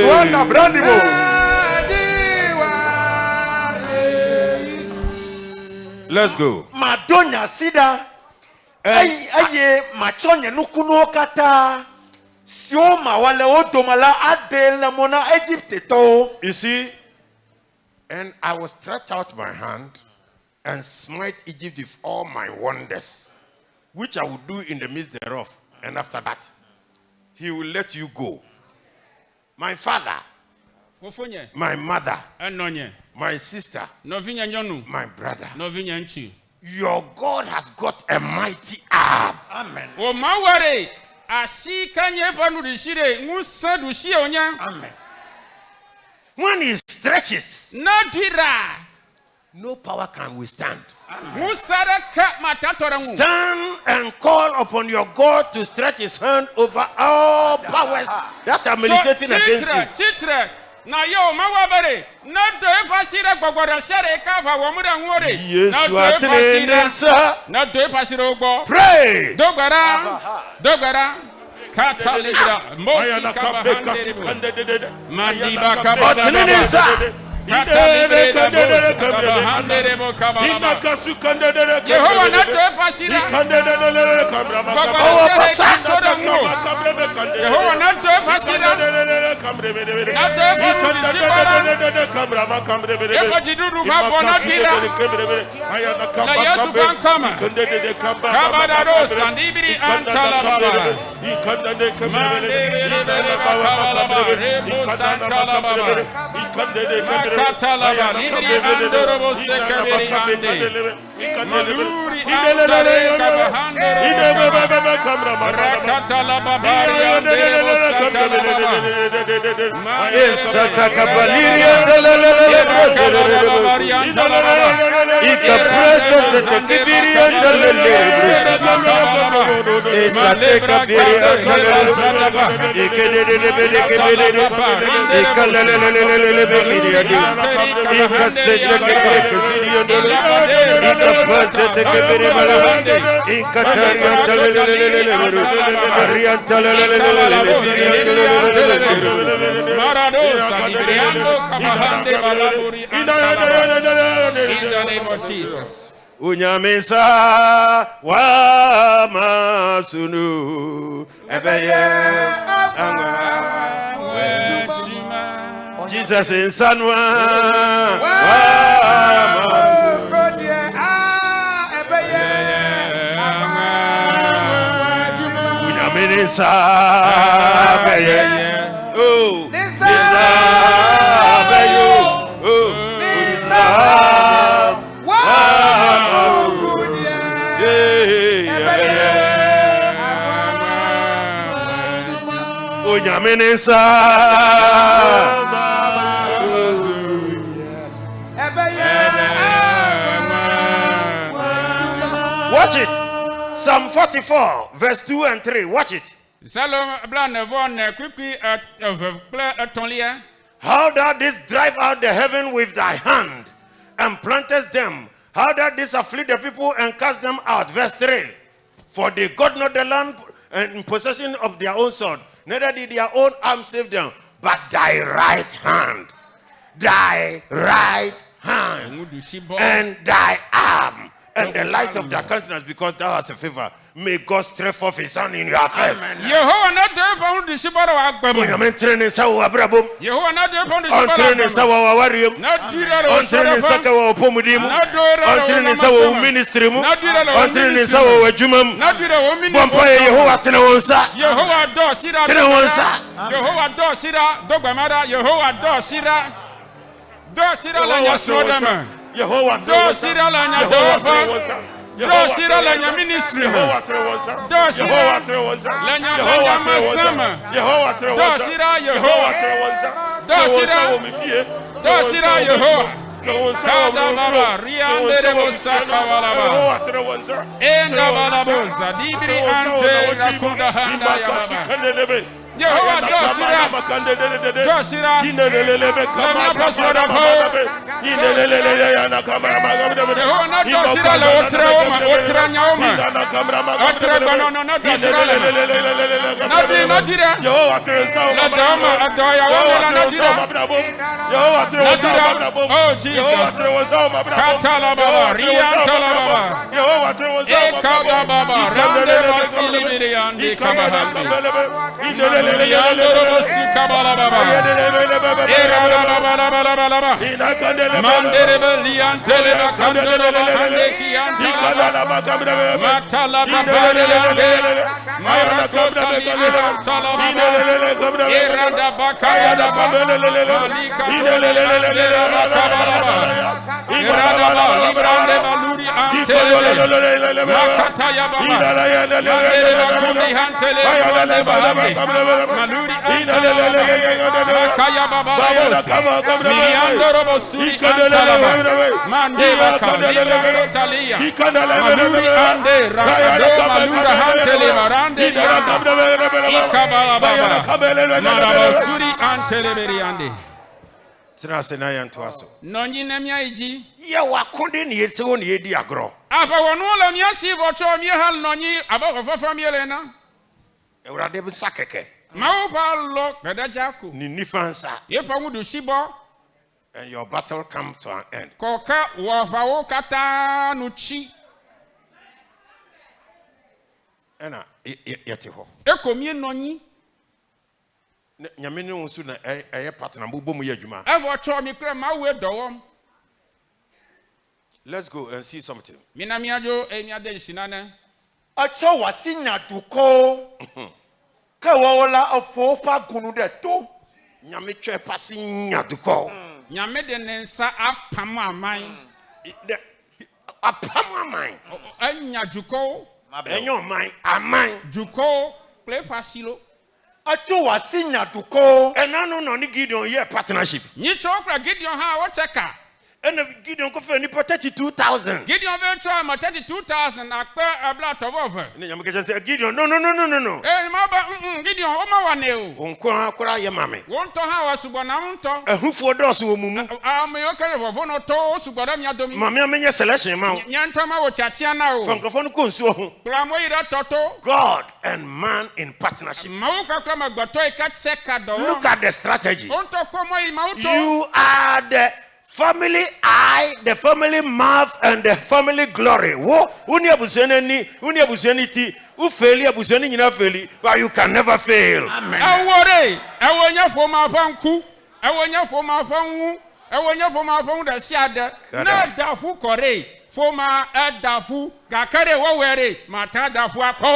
Swanda brandi bofu. Let's go. Madonya sida. Aye machonya nukuno kata. Sioma wale odomala adel na mona Egypt to. You see, and I will stretch out my hand and smite Egypt with all my wonders, which I will do in the midst thereof. And after that, he will let you go. My father, my mother, my sister, my brother. Your God has got a mighty arm. Amen. Amen. When he stretches, no power can withstand. Stand and call upon your God to stretch his hand over all powers that are militating against you. Na yo mawabare na do e pasira gbogboro sere ka fa wo mura nwore na do e pasira ogbo pray dogbara katalibra mosi kabahande mandiba kabadaba Jehovah na do e pasira Jehovah na do e pasira In the name of Jesus. Unyamisa wa masunu ebeye Jesus in sanwa wa unyamisa ebeye oh nisa beyo oh nisa Watch it. Psalm 44, verse 2 and 3. Watch it. How thou didst drive out the heaven with thy hand and plantest them. How thou didst afflict the people and cast them out. Verse 3. For they got not the land in possession of their own sword, neither did their own arm save them, but thy right hand, and thy arm, and the light of their countenance, because thou hast a favor. May God stretch forth his hand in your affairs. Yehovah not there bound the Shibara Agbabu. I'm training Sawa Brabum. Yehovah not there bound the Shibara. I'm training Sawa Warium. I'm training Sakawa Pomudim. I'm training Sawa Ministry. I'm training Sawa Wajumam. Bumpire Yehovah Tenawonsa. Yehovah do Sira. Tenawonsa. Yehovah do Sira. Dogmara. Yehovah do Sira. Do Sira la Yasodama. Yehovah do Sira la Nyadova. Do Sira la nya ministry. Do Sira la nya masama. Do Sira Yehovah. Do Sira. Do Sira Yehovah. Kada baba riande bosaka walaba. Enda balaboza dibri ante rakuda handa ya baba. Yehovah do Sira. Do Sira. Lamna pasora pao. Yehovah na do Sira la otra nyaoma. Otra banono na do Sira la. Na dira. La dama adoya wala na dira. Na dira. Oh Jesus. Katala baba, riantala baba. Ekada baba, rande basili miriandi kabahandi. Yandoro sikabala baba. Era baba. Mandere beliantele bakandere bahande kiantala baba. Matala baba riande. Marakota liantala baba. Era da bakaya da baba. Malika tole bakabala baba. Era da baba librande baluri antele. Makataya baba. Mandere bakuni hantele bakande bahande. Maluri Kaya Baba Miriando Robosuri Antalaba Mande Bakali Talia Maluri Ande Rakado Malura Hantele Marande Ikabala Baba Marabosuri Antele Beriande Trasena yantuaso Nonyi nemya iji ye wakunde ni yetso ni yedi agro Aba wonu la miasi bocho mi hal nonyi aba ko fa mielena Eurade bisakeke Maupalo Pedajako ni nifansa Yepa mudu shibo and your battle comes to an end. Koka wafawo kata nuchi Ena yete ho Eko mie nonyi nyame ne wo su na eye partner bo mu yadwuma Evo cho mi kra ma we dowom Let's go and see something. Mina miajo eniade sinane Acho wasinya duko ka wola afofa gunu de to nyame twa pase nyaduko nyame de nensa apam aman apam aman anya juko enyo man aman juko play fasilo Acho wasinya duko enano no ni Gideon ye partnership ni chokra Gideon ha wo cheka And Gideon go for 32,000. Gideon veut try ma 32,000 akpe abla tovover. And you say, Gideon, no. Eh ma ba Gideon o ma wane o. Unko akora ye mame. Won to ha wasubo na won to. Ehufo dosu wo mumu. Me o kare vovon no to subo da mi adomi. Mame amenye selection ma. Nyanta ma wo chiachia na o. Francophone ko nsuo ho. Kura mo ira toto. God and man in partnership. Ma wo kakra ma gboto e ka check do. Look at the strategy. Won to ko mo ma wo to. You are the family eye, the family mouth, and the family glory. Wo uni abuseni ti ufeli abuseni nyina feli, but you can never fail. Amen. Awore, awonya fo ma fanku, awonya fo ma fanwu, awonya fo ma fanwu da siada. Na dafu kore, fo ma dafu gakare wo were, mata dafu apo.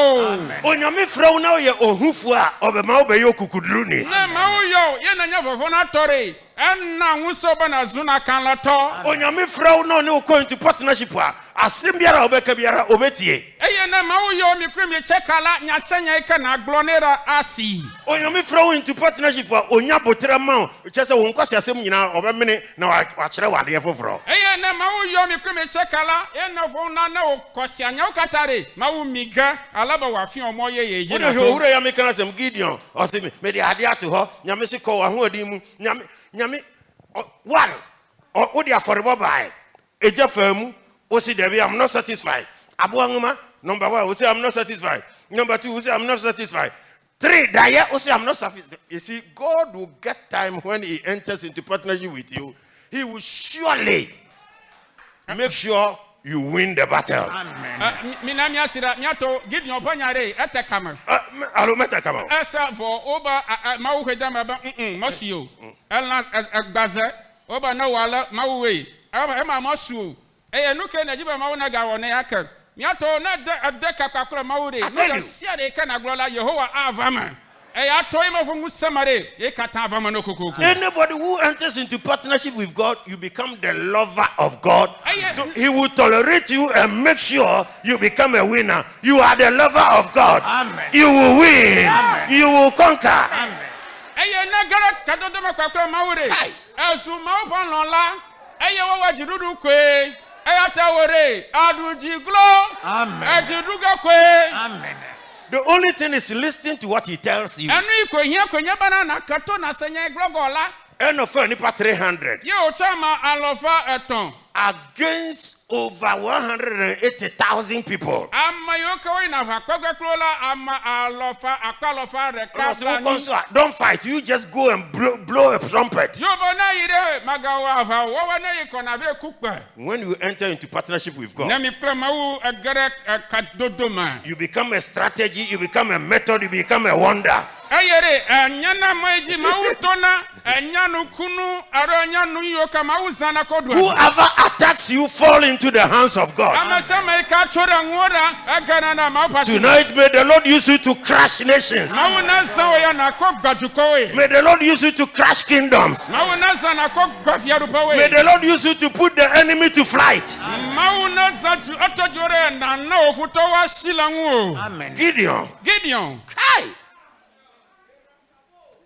Onyame frau na ye ohufu a obema obeyo kukuduru ni. Na ma uyo, ye na nya fo na tore. Enna nwuso ba na zuna kan lato. Onyame frau no ne go into partnership a asim biara obeka biara obetie. Eye na ma uyo mi krim ye chekala nya senya ike na glonera asi. Onyame frau into partnership a onya botre ma chese won kwase asem nyina obemene na wa kire wade foforo. Eye na ma uyo mi krim ye chekala e na fo na na okosi anya okatare ma u miga alaba wa fi omo ye ye je na. Odo hore ya me kana sem Gideon o se me de ade ato ho nyame se ko wa ho adi mu nyame one or the affordable buy a jaffamu or see there I'm not satisfied. Abuanguma number 1 will say I'm not satisfied. Number 2 will say I'm not satisfied. 3 Daya will say I'm not satisfied. You see, God will get time when he enters into partnership with you. He will surely make sure you win the battle. Amen. Minamia sira nyato Gideon panyare etekama. Alo metakama. Esa for oba mawu hedama ba masio. Elna agbaze oba na wala mawuwe. Ema masu. Eye nuke na jiba mawu na gawo ne aka. Nyato na de kakakura mawure. No sia de kana glola Yehovah avama. Anybody who enters into partnership with God, you become the lover of God. So he will tolerate you and make sure you become a winner. You are the lover of God. Amen. You will win. Amen. You will conquer. Amen. Amen. The only thing is listening to what he tells you. And of any 300 against over 180,000 people. Don't fight. You just go and blow a trumpet. When you enter into partnership with God, you become a strategy, you become a method, you become a wonder. Whoever attacks you fall into the hands of God. Tonight may the Lord use you to crush nations. May the Lord use you to crush kingdoms. May the Lord use you to put the enemy to flight. Amen. Gideon. Kai.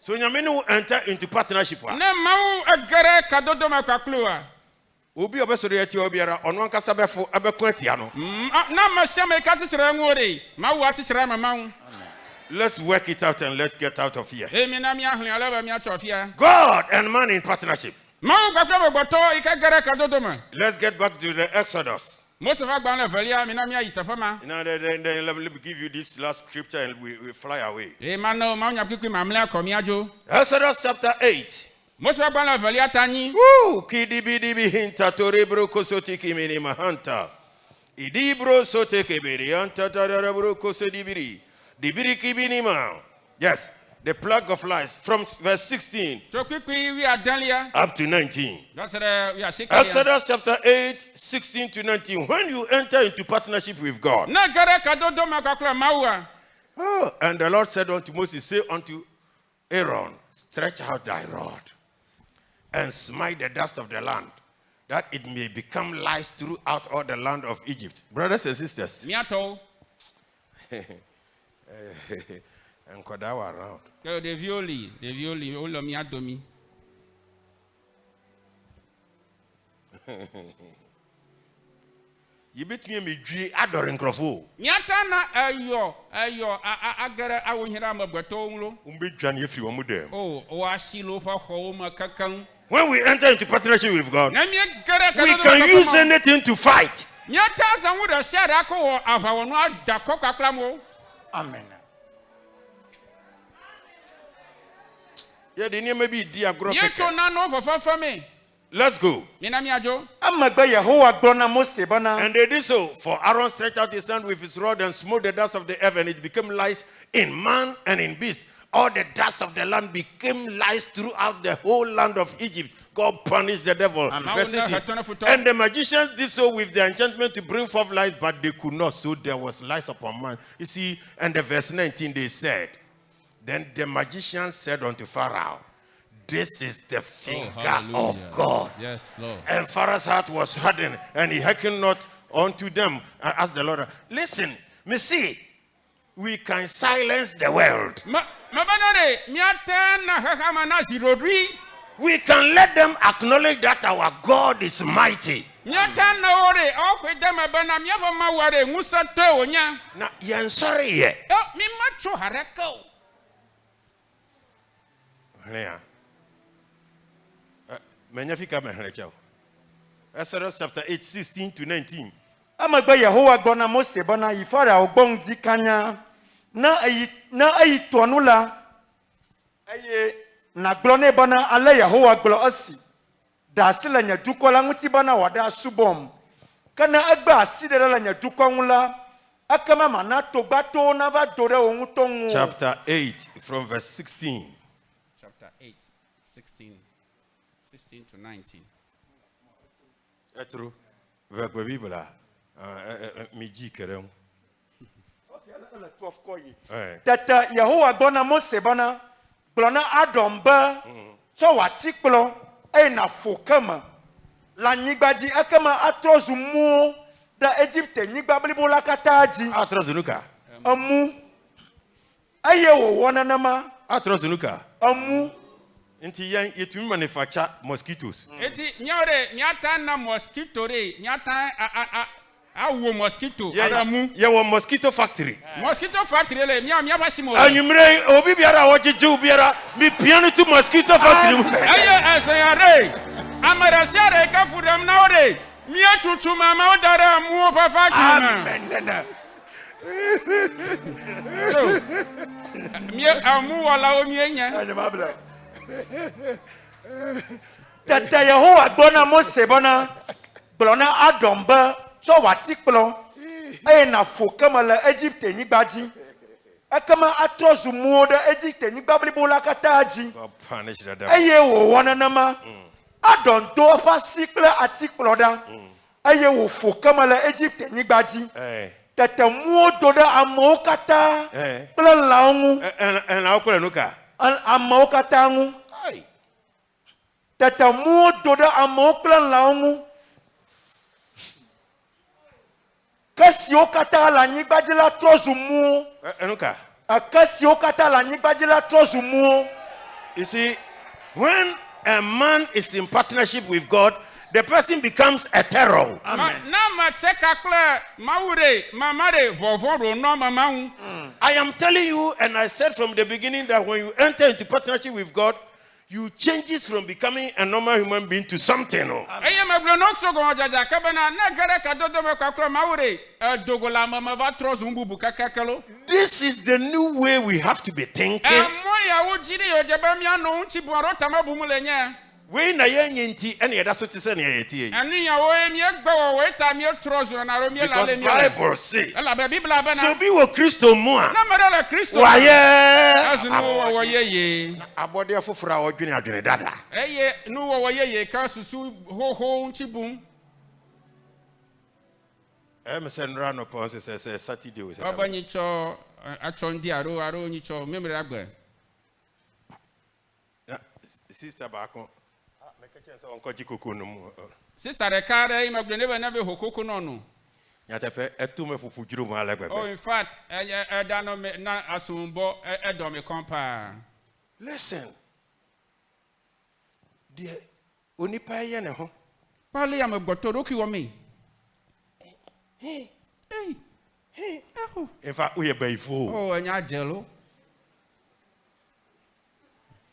So Nyame will enter into partnership. Obi obesoro yati obiara ono ankasa befo abeko atia no. Na ma shame ka tikire nwore ma wo atikire mama wo. Let's work it out and let's get out of here. Emi na mi ahun alaba mi atofia. God and man in partnership. Ma wo gbakra boto ikagere ka dodoma. Let's get back to the Exodus. Most of agba na valia mi na mi ayitafama. Now then let me give you this last scripture and we fly away. Ma no ma nya kwikwi mamle akomi ajo. Exodus chapter 8. Most of agba na valia tani. Woo! Kidibidibi hinta torebro kosoti kimini mahanta. Idibro sote kebiri anta tarebro kosedibiri. Dibiri kibini ma. Yes. The plague of lies from verse 16 up to 19. Exodus chapter 8, 16 to 19. When you enter into partnership with God. Oh, and the Lord said unto Moses, say unto Aaron, stretch out thy rod and smite the dust of the land, that it may become lice throughout all the land of Egypt. Brothers and sisters. And Kodawa around. The violi, Olomi Adomi. You bet me dwe adore nkrofo. Nyata na ayo agara awuhira magbato nlo. Umbedwan ye free omu dem. Oh, o asilo fa ho makakan. When we enter into partnership with God, Na mi gara we can use anything to fight. Nyata za wo da shara ko wo afa wo no ada kokakla mo. Amen. Yeah, the name maybe diagro. Yeto na no fa me. Let's go. Mina mi ajo. Amagba Yehowa gbona Mose bana. And they did so. For Aaron stretched out his hand with his rod and smote the dust of the earth, and it became lice in man and in beast. All the dust of the land became lice throughout the whole land of Egypt. God punished the devil. Verse 18. And the magicians did so with their enchantment to bring forth lice, but they could not. So there was lice upon man. You see, and the verse 19 they said, then the magicians said unto Pharaoh, this is the finger of God. Yes, Lord. And Pharaoh's heart was hardened, and he hearkened not unto them. And asked the Lord, listen, me see, we can silence the world. We can let them acknowledge that our God is mighty. Now, you're sorry here. Exodus chapter 8, 16 to 19. Amagba Yehowa gbona Mose bana yifara ogbon di kanya na ayi tonula aye na glone bana ale Yehowa glo asi da sila nya dukola nguti bana wada subom kana agba asidera la nya dukongula akama mana togbato na va dore ongutongu. Chapter 8 from verse 16. Chapter 8, 16 to 19. True. Verbe Bible. Miji kerem. Okay, 12 koyi. Tata Yehowa gbona Mose bana glona adomba so watikplo e na fokama la nyigbaji akama atrozu mu da Egypte nyigba blibo la kataji Atrozu nuka. amu aye wo wonanama Atrozu nuka. amu Inti yan yetumi manufacture mosquitoes. Eti nyore nyata na mosquito re nyata awo mosquito adamu. Yeah, one mosquito factory. Mosquito factory le mia basimo. Anyumre obi biara wojeje biara mi piano to mosquito factory. Aye esayare. Amarasiare ka fudam na ore. Mia tutu mama odara mu pa factory. Amen. Mia amu wala o mienya. Tata Yehowa gbona Mose bana glona adomba so watikplo e na fokama la Egypte nyigbaji akama atrozu mu da Egypte nyigba blibo la kataji God punish the devil. aye wo wonanama adon do fa sikle atikplo da aye wo fokama la Egypte nyigbaji tata mu do da amokata pla laungu And how could nuka? amokata ngu Ai. tata mu do da amokla laungu kasi okata la nyigbaji la trozu mu Nuka. akasi okata la nyigbaji la trozu mu. You see, when a man is in partnership with God, the person becomes a terror. Na ma cheka kle maure mamare vovoro no mama. I am telling you, and I said from the beginning that when you enter into partnership with God, you changes from becoming a normal human being to something. Aye meblo no so go jaja ka bana na gare ka dodo me kwakro maure dogola mama va trozo ngubu kakakelo. This is the new way we have to be thinking. Moya wo jiri yo jaba mi anu nchi buaro tamabu mulenya. We na yenti and yada so tise na yeti. Anu ya wo mi egba wo we ta mi trozo na ro mi la le mi. Because Bible say. La Bible bana. So be wo Kristo mu a. Na mara la Kristo. Waye. Azu no wo ye. Abode afofura odwene adwene dada. Eye no wo ye ka susu ho nchi bum. Senra no kon say Saturday we say. Obanyi cho achondi aro nyi cho memre agbe. Sister Bako. Sister Rekare imagine never hokoko no. Yatepe etume fufu juru mo alegbe. Oh, in fact, dano me na asumbo edome kompa. Listen. Die onipa ye ne ho. Pali am gbotoroki wo me. Hey. Hey. In fact, we are by fool. Oh, anya jelo.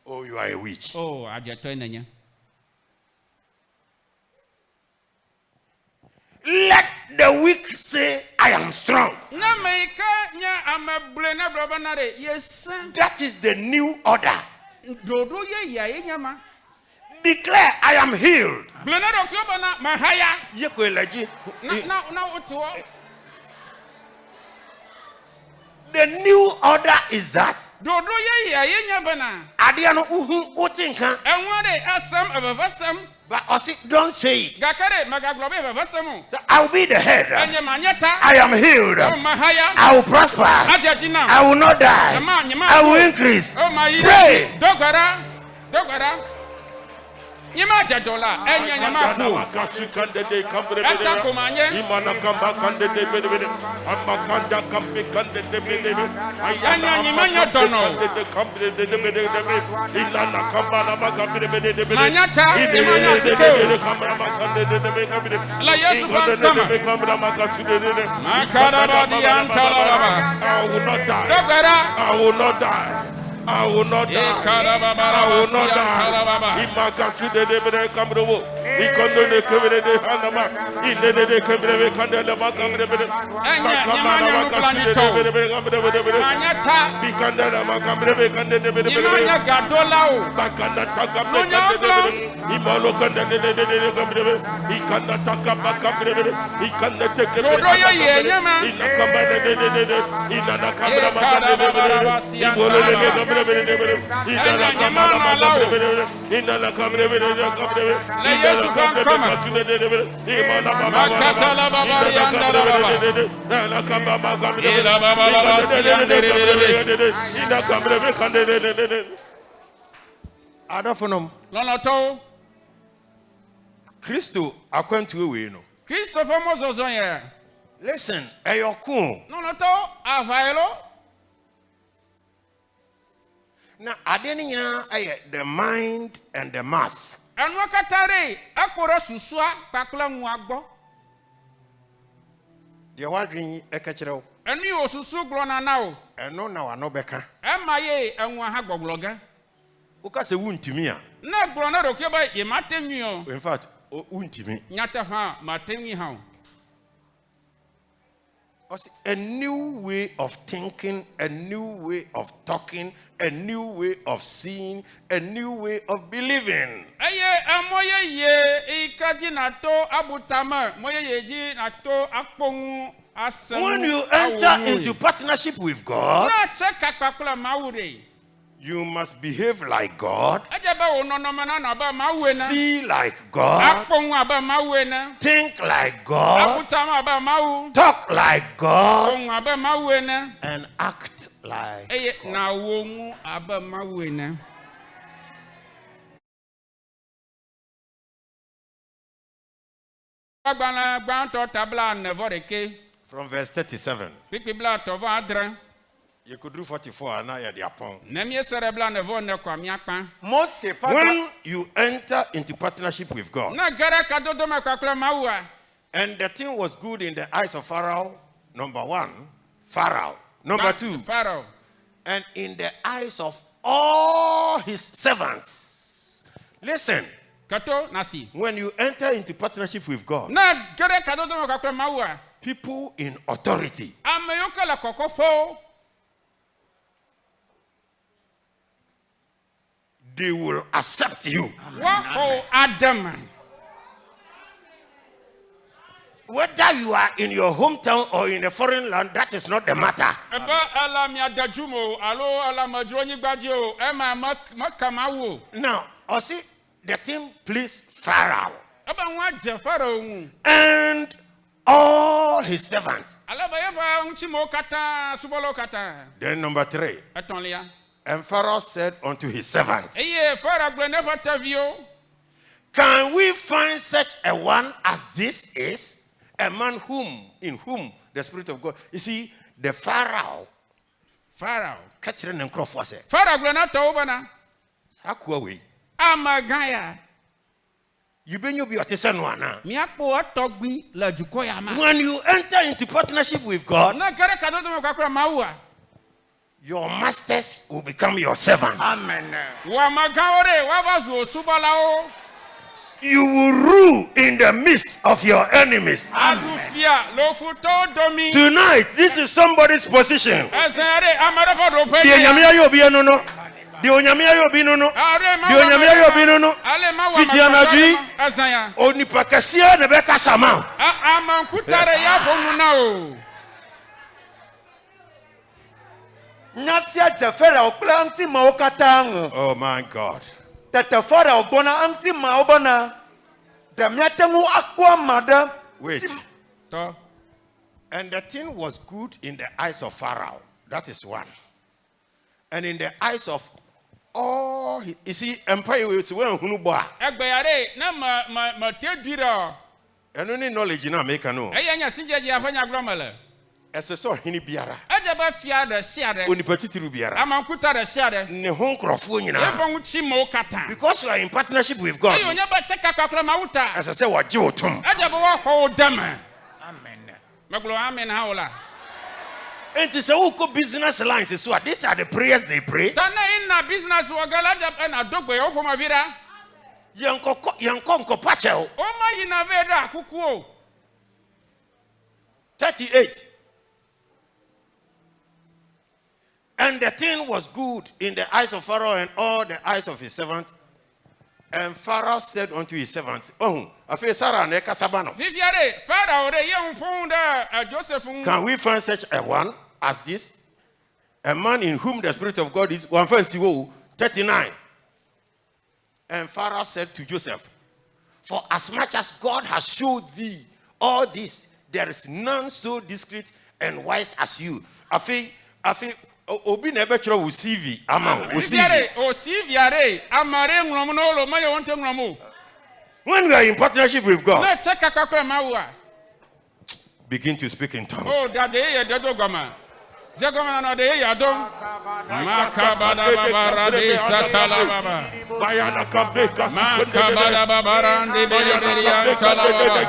Oh, you are a witch. Oh, ajeto enanya. Let the weak say, I am strong. Na meika nya amabule na brobanare. Yes. That is the new order. Dodo ye ya enyama. Declare, I am healed. Blena do kyoba na mahaya. Na oto. The new order is that. Dodo ye ya enyama na. Adiano uhu utinka. Enware asam abavasam. But don't say it. Gakare magaglobe abavasam. I will be the head. Enyamanyata. I am healed. Oh mahaya. I will prosper. Ajajina. I will not die. I will increase. Oh my. Pray. Dogara. Nyama jadola. Nyama fu. Ata komanye. Nyama dono. Manyata. Nyama sike. La Yesu kama. Makarabadi antala baba. I will not die. Dogara. I will not die. I will not die. I will not die. Imakasu de bere kamrobo. Ikondo de kebere de hanama. Inde de kebere kandela makamre bere. Makamana makasu de bere kamre bere. Manyata. Bikandela makamre bere kandele bere bere. Nyama gadolao. Bakanda taka bere. Imalo kandele de kamre bere. Ikanda taka makamre bere. Ikanda teke bere. Dodo ye nyama. Inakamba de. Inana kamra makamre bere. Ibolo de Adafonum. Lonoto. Christo akwantu we no. Christopher Mozozoye. Listen, ayokun. Lonoto availo. Now, the mind and the mouth. And wakatare akporo susua pakla nwagbo. The wadrin ekachero. Enu yo susu glona na o. Eno na wa no beka. Emaye enwa ha gbogloga. Uka se wuntimi a. Na glona do keba ye matenwi o. In fact, wuntimi. Nyata ha matenwi ha. A new way of thinking, a new way of talking, a new way of seeing, a new way of believing. Aye amoye ye ikaji na to abutama moye yeji na to akpongu asem. When you enter into partnership with God, na cheka kwakula mawure. You must behave like God, see like God, think like God, talk like God, and act like God. From verse 37. You could do 44 and now you're the upon. When you enter into partnership with God, and the thing was good in the eyes of Pharaoh, number one, Pharaoh, number two, Pharaoh, and in the eyes of all his servants. Listen, when you enter into partnership with God, people in authority, they will accept you. Whether you are in your hometown or in a foreign land, that is not the matter. Now, I see the thing pleased Pharaoh and all his servants. Then number 3. And Pharaoh said unto his servants, can we find such a one as this is? A man in whom the Spirit of God. You see, the Pharaoh. Catch the name Crawford said. Pharaoh Glenata Obana. Hakuawi. Amagaya. You be your tesanwana. Miakpo atogbi la jukoya ma. When you enter into partnership with God, Na kare kadodo mo kakura maua. your masters will become your servants. Amen. Wa magaore wa bazu osubalao. You will rule in the midst of your enemies. Agufia lo futo domi. Tonight, this is somebody's position. Azare amarapa do pe. The Onyame ayo bi eno no. The Onyame ayo bi no no. The Onyame ayo bi no no. Fiti anadwi. Azanya. Onipa kese na be kasa ma. Amankutare ya bonu na o. Nyasia jefera okla anti ma okatang. Oh my God. Tete fora ogbona anti ma obona. Demiatengu akwa mada. Wait. To. And the thing was good in the eyes of Pharaoh. That is one. And in the eyes of all, you see, empire is when Hunuba. Egbeyare na ma tedira. And only knowledge in America no. Eyanya sinjeje afanya glomele. As a so hini biara. Ejaba fia de siade. Oni petitiru biara. Amankutare siade. Ne ho nkrofo nyina. Ebon chi mo kata. Because you are in partnership with God. Eyo nya ba cheka kakra mawuta. As I say, what you tom. Ejaba wo ho dama. Amen. Meglo amen haola. And to say, who go business lines? So these are the prayers they pray. Tana inna business wagala jab na dogbe o fo mavira. Yanko pachel. O ma yina veda kukuo. 38. And the thing was good in the eyes of Pharaoh and all the eyes of his servant. And Pharaoh said unto his servant, "Oh, afi Sarah ne kasabano. Viviare, Pharaoh re ye unfunda Joseph. Can we find such a one as this? A man in whom the Spirit of God is 39. And Pharaoh said to Joseph, for as much as God has showed thee all this, there is none so discreet and wise as you. Afi, obi na ebe chro wo CV ama wo CV. O CV are amare ngromo no lo maye wonte ngromo. When we are in partnership with God, na check akakwa mawa. Begin to speak in tongues. Oh, that dey do goma. Jagoma na dey ya don. Makabada baba de satala baba. Bayana kabeka Makabada baba rande beri antala baba.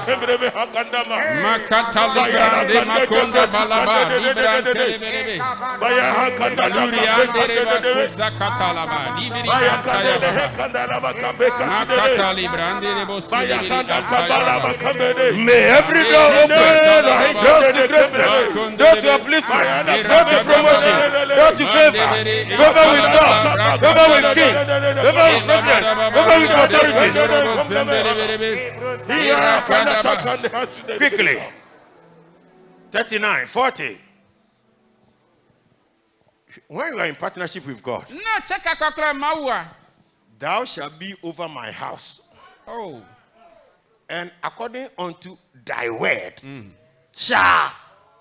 Makatali grande makonda balaba librante beri. Bayana Luri andere ba zakatala ba libri antaya baba. Makatali brande rebosi beri antaya baba. May every door open. Doors to greatness, doors to upliftment, doors to promotion, doors to favor, favor with God, favor with kings, favor with presidents, favor with authorities. Quickly. 39, 40. When you are in partnership with God, Na cheka kakra mawa. thou shalt be over my house. Oh. And according unto thy word, shall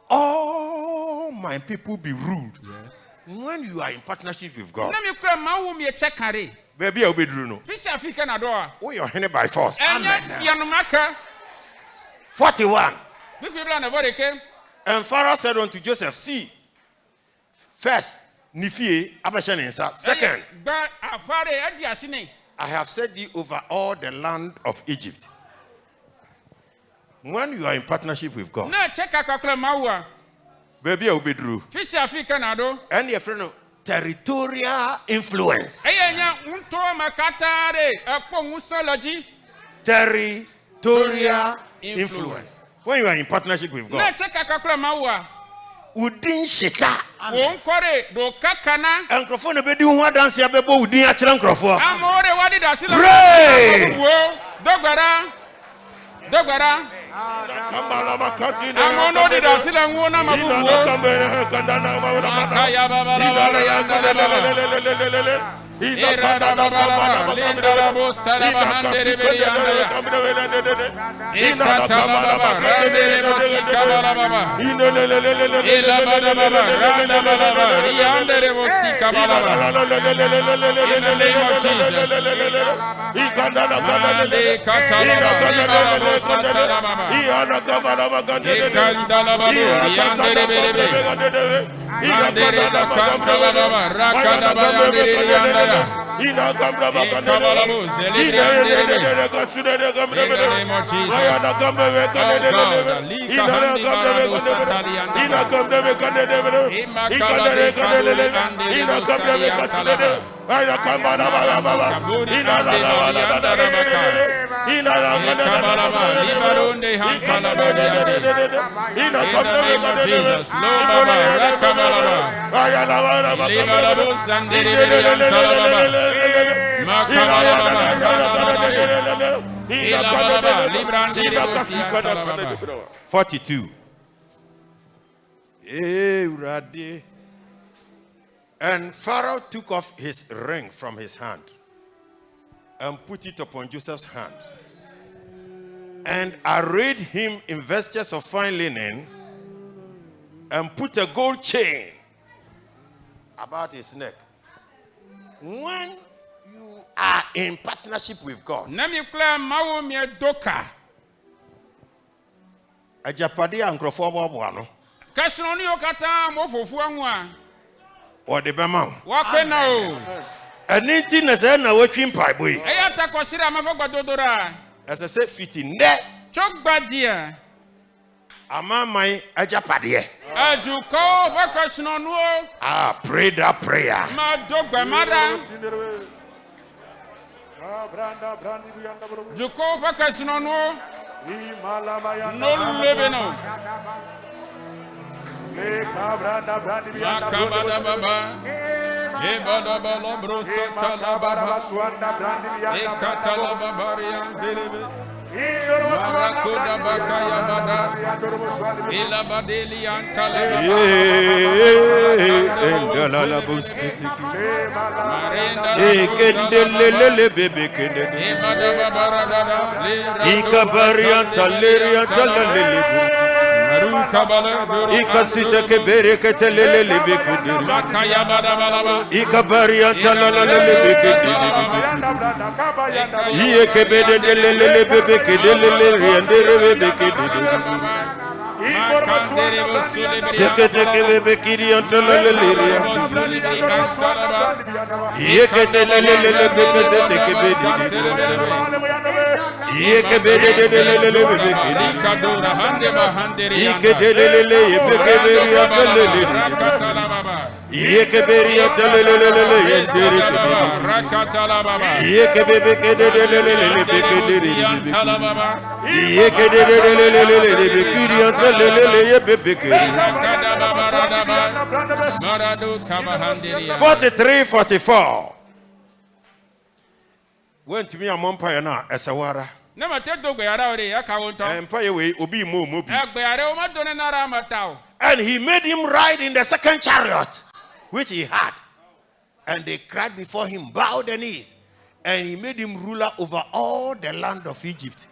all my people be ruled. Yes. When you are in partnership with God, Na mi kra mawu mi chekare. baby, I'll be no. Fisi Africa na doa. We are handed by force. Enya fianumaka. 41. Big people na voreke. And Pharaoh said unto Joseph, see, first, Nifie, Abashanensa. Second, Ba afare adi asine. I have set thee over all the land of Egypt. When you are in partnership with God, Na cheka kakra mawa. baby, I'll be true. Fisi Africa na do. And your friend, territorial influence. Enya unto makatare ekpo musology. Territorial influence. When you are in partnership with Na God, cheka kakra mawa. Udin Sheta. Won kore do kakana. And Crofone be doing what dance ya bebo Udin Achran Crofo. Amore wadi da sila. Pray. Dogara. Amono di da sila ngona mabubu. Makaya baba baba yanda baba. Ira baba baba linda rabo saraba handere beri yanda ya. Ikata baba rande rebo sikabala baba. Ila baba baba randa baba yanda rebo sikabala baba. In the name of Jesus. Mande katala baba liba rabo satala baba. Ikandala baba yanda rebe. Mandere da kantala baba rakada baba yanda yanda ya. Ina Gambra Ikabalabo, Zelibriandere. In the name of Jesus. Oh God, Lika Handi Barado Satalianda. Imakabade Kaduri Andi Rosalia Talaba. Kaburi Andi Lorianda Rabaka. Ikabalaba, Libaronde Hantalaba. In the name of Jesus. Lobaba, Rakabalaba. Libarabo Sandiri Antalaba. Makabalaba. 42. And Pharaoh took off his ring from his hand and put it upon Joseph's hand, and arrayed him in vestures of fine linen, and put a gold chain about his neck. When you are in partnership with God, ajapade ankrofo bobo no kasroni okata mofofu anwa o de bema wakena o aniti na se na watwi mpai boy eya takosira mafagbadodora ese se fiti nde chogbadia amamai ajapade ajuko bakasnonu pray that prayer ma dogba mara juko bakasnonu no lebeno Makabada baba Ebada bala brosa talababa Ekatala babarian delebe Marakoda bakaya bada Ila badeli antalaba Endala busiti Marenda Ekendelele bebe kende Ebada babara dada Ikabarian taleria talalele Ikasita ke bereke telele lebekudiri Makaya bada balaba Ikabaria talalele lebekudiri Iye ke bedelele lebebekedelele riendere lebekudiri Sekete ke bebekiri antalalele riendere Iye ke telele lebekete ke bediri Iye ke bedelele lebekudiri Kadura hande bahandere Ikedelele yebekeberi atalele Yekeberi atalele yendere rakatala baba Yekebebekedelele lebekedere Yekedelele lebekiri atalele yebekere 43-44 Went to me a monpire na esawara Never take the Gayara or the account. Empire way obi mo mobi. And he made him ride in the second chariot which he had, and they cried before him, bowed their knees, and he made him ruler over all the land of Egypt.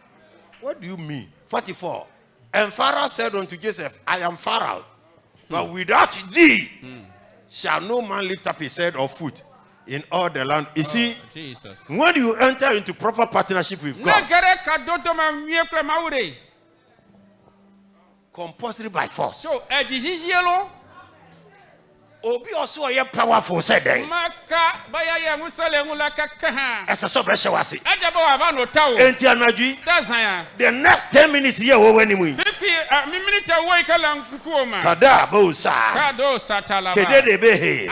What do you mean? 44. And Pharaoh said unto Joseph, I am Pharaoh, but without thee shall no man lift up his head or foot in all the land. You see, Jesus. When you enter into proper partnership with God, compulsory by force. So, yellow. Obi also a powerful said then. As a sobeshawasi. The next 10 minutes here when we Kada bosa. Kedede behe.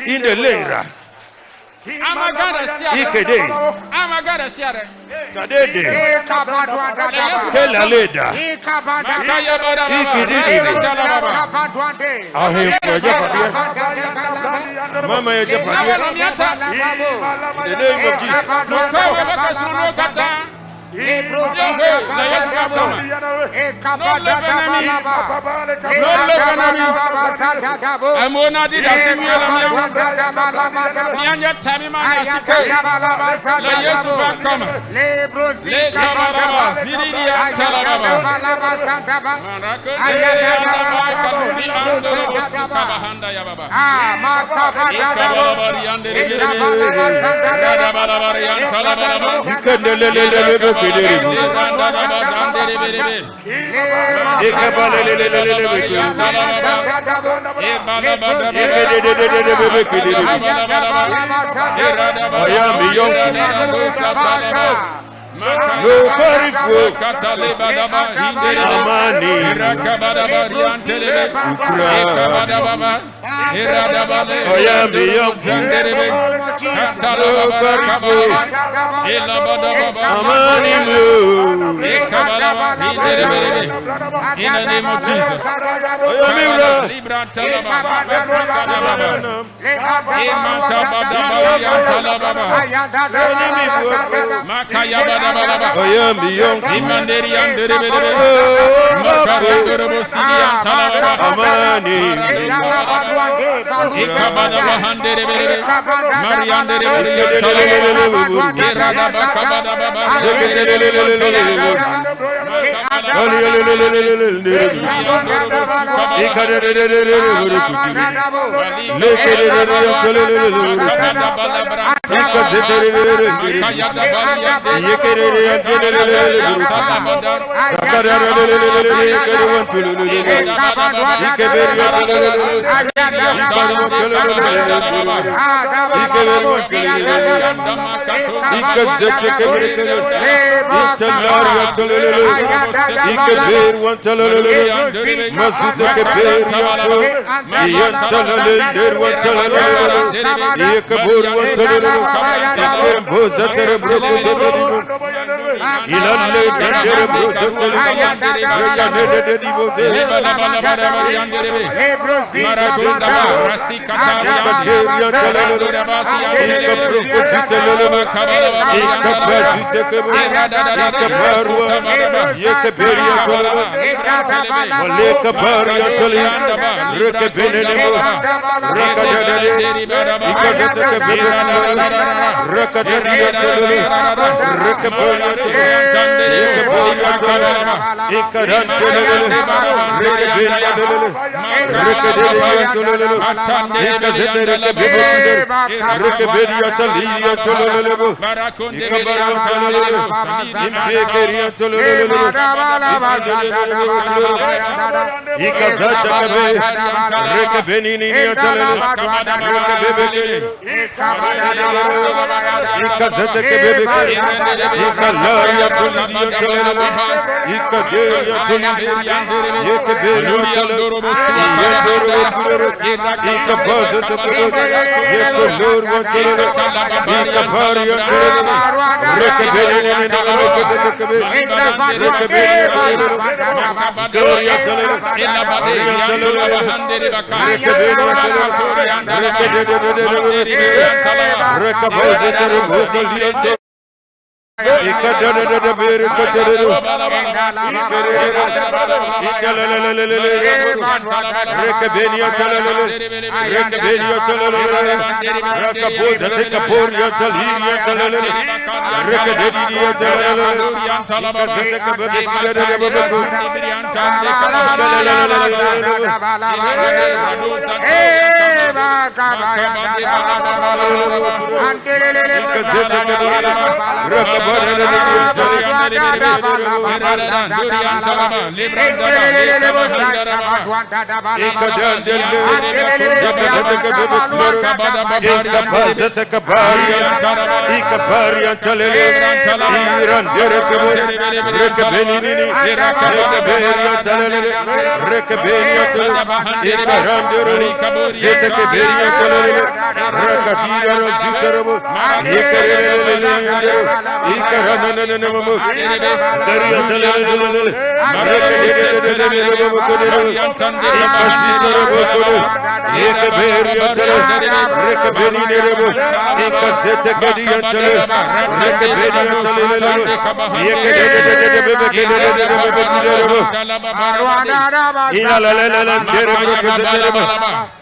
In the lera. Ikede. Kadede. Kela leda. Mama ya japadia. In the name of Jesus. In the name of Jesus.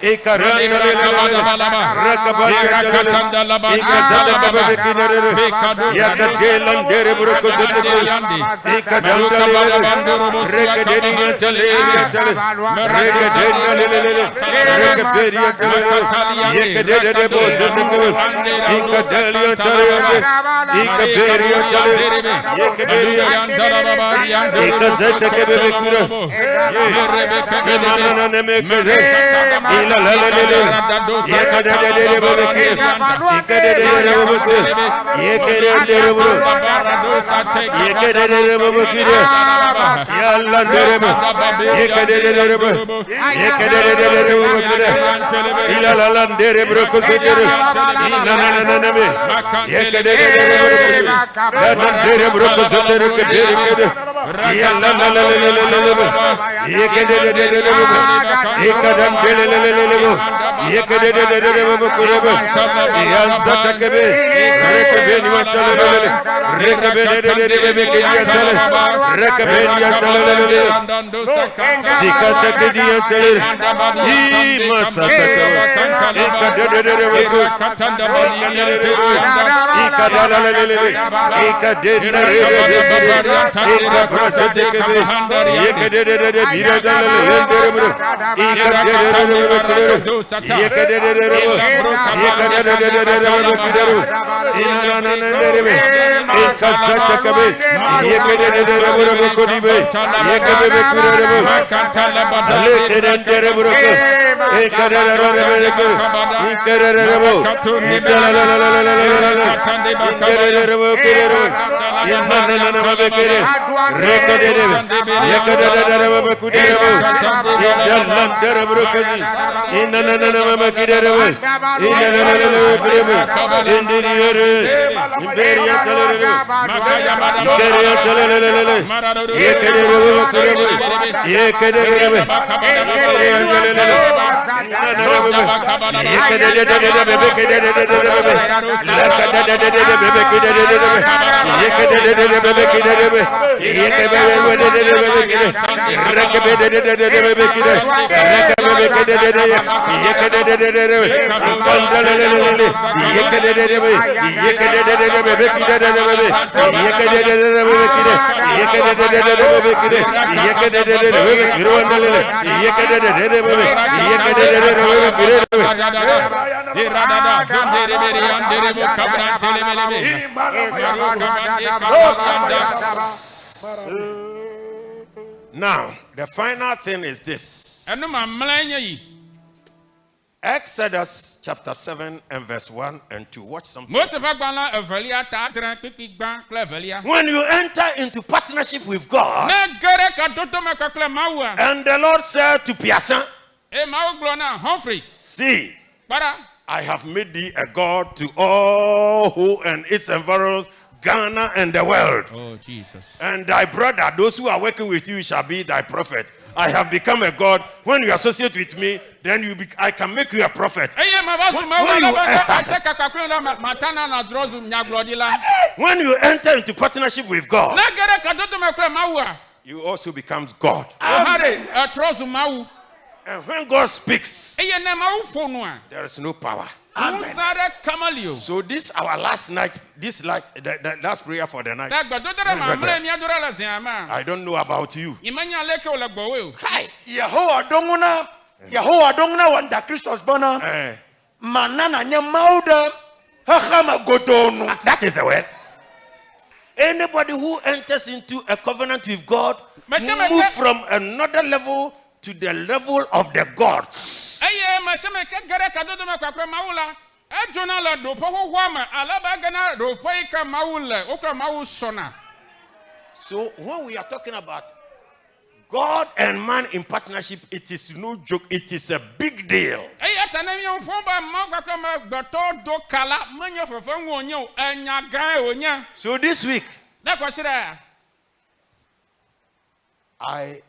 Ika Now, the final thing is this. Exodus chapter 7 and verse 1 and 2. Watch something. When you enter into partnership with God, and the Lord said to Piasan, see, I have made thee a God to all who and its environs, Ghana and the world. Oh, Jesus. And thy brother, those who are working with you, shall be thy prophet. I have become a God. When you associate with me, then I can make you a prophet. When you enter into partnership with God, you also become God. And when God speaks, there is no power. Amen. So this our last night, the last prayer for the night. I don't know about you. Hi. Yehovah donguna wanda Christos bana. Manana nyamauda hakama godonu. That is the word. Anybody who enters into a covenant with God moves from another level to the level of the gods. So when we are talking about God and man in partnership, it is no joke, it is a big deal. So this week, I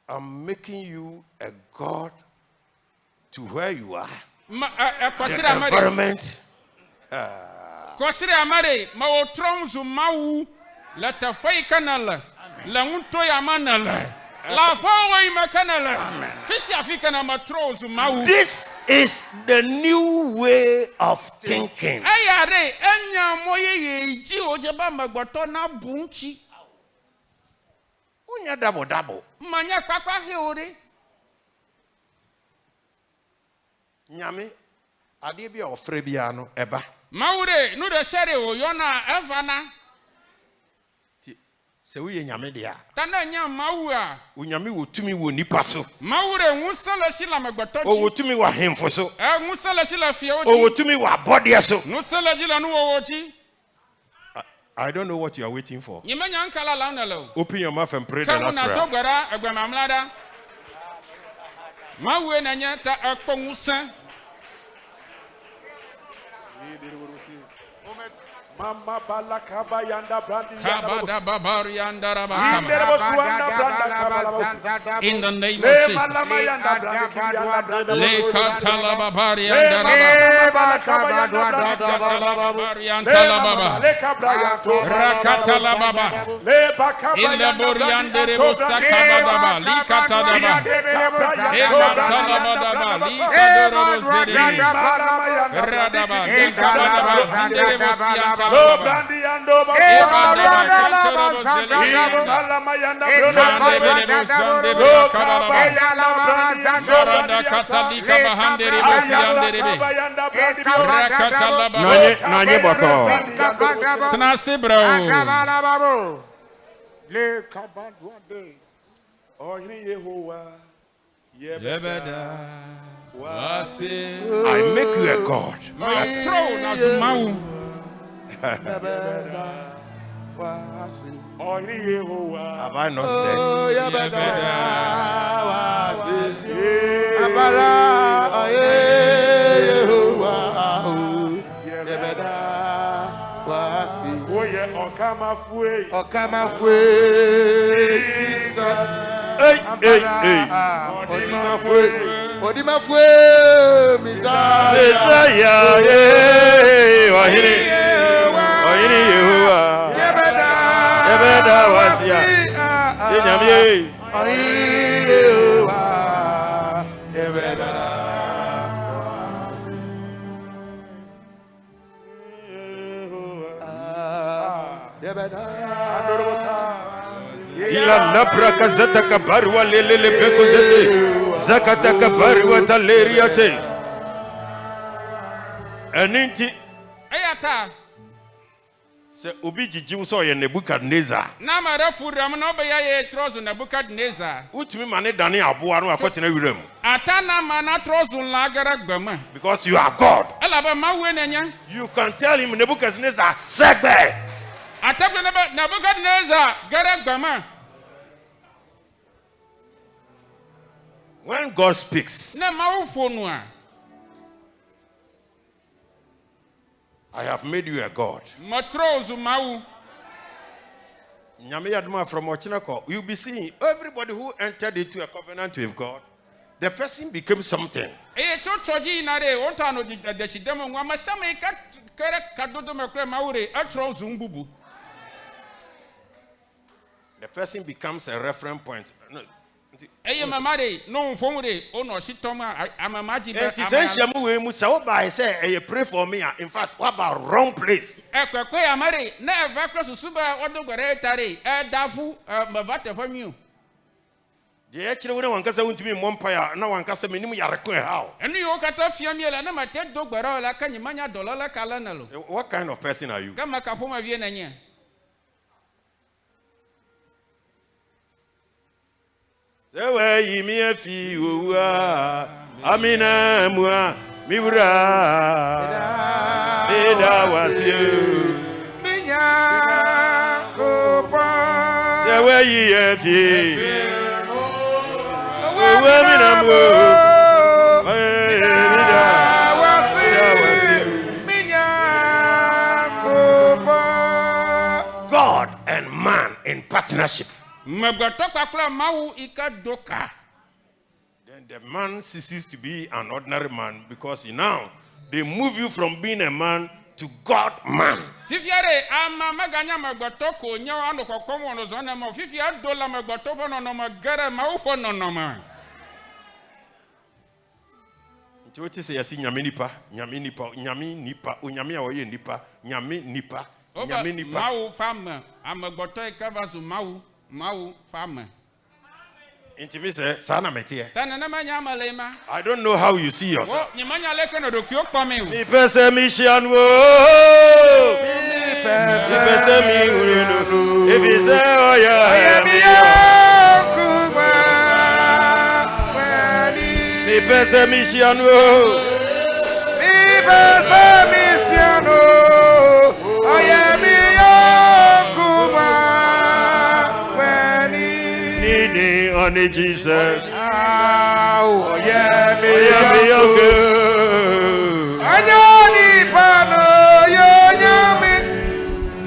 am making you a God to where you are. The environment. La power in Macanala. Fish African amatros, Mau. This is the new way of thinking. Ayare, Enya Moye, Gio Jabama Gotona Bunchi. Unya double. Manya Papa Hiori. Nyame, adebia ofrebiano eba. Maure, no the Sherry, Yona, Evana. Se uye nyame dia. Tananya Maua. Unyame wotumi wo nipa so. Maure, Musala Shila Magotochi. O wotumi wa hemfo so. Musala Shila Fio. O wotumi wa body so. Musala Jila Nuochi. I don't know what you are waiting for. Yemanya Ankala Launalo. Open your mouth and pray the last Kamuna prayer. Dogara, Agbamamlada. Mawe Nanya ta Akpongusa. Mama balakaba yanda brandi Kabada Babari and Daraba. In the name of Jesus. Leka Talababari and Daraba. Rakatalababa. In the Borian Derebo Sakabadaba. Likatadaba. Ematalabadaba. Likadorobo Radaba. Likabadaba. Zinderebo Sianta. Brandi ando I make you a God. My throne as Mau. Have I not said? Ila labra kazata kabarwa lelele bekozete zakata kabarwa taleriate aninti Ayata. se obi jiji so ye Nebukadnezar Na mara furam no be ye trozo Nebukadnezar. utumi mane dane aboa no akotena wiram Atana mana trozo lagara gbama. because you are God. Alaba mawe nanya. You can tell him Nebukadnezar segbe. Atapwe Nebukadnezar gara gbama. When God speaks, Na mawu fonua. I have made you a God. Matrozo mawu. Nyame yaduma from Ochinako, you'll be seeing everybody who entered into a covenant with God, the person became something. Choji na re onta no deshidemo ngwa sama ka kere kadodo mekre mawure atrozo mbubu. The person becomes a reference point. No. Eye mamare no mfomure ono shitoma amamaji be. Essentially, we say, pray for me. In fact, what about wrong place? Ekwekwe amare na evakro susuba odogore tare dafu mavate famiu. The actually one can say to me Mompire, now one can say minimum yareko how. Enu yo kata fiamiela na mate dogbara la kanyimanya dollar kalanalo. What kind of person are you? Kama kafoma vie nanye. Sewe yimi afi uwa amina mua miwura eda wasio Minya kopa. sewe yi afi uwa amina mua eda wasio Minya kopa. God and man in partnership. Then the man ceases to be an ordinary man because now they move you from being a man to God man. Fifiare ama maganya magbato ko nya ando kokkom wono zona ma fifia dola magbato bono no magara ma ufo no no ma. Nti wote se yasi nyame nipa onyame a woye nipa nyame nipa. Mau fama amagbato e kavazu mau fama. Inti say sana metie. Tana manya malema. I don't know how you see yourself. Wo nyimanya leke no dokio kpame. Mi pese mission wo. Mi pese mi urunu. If say oya mi okuba. Mi pese mission wo. Mi pese mission wo. Oya mi okuba. Needing only Jesus. Oh, yeah, me,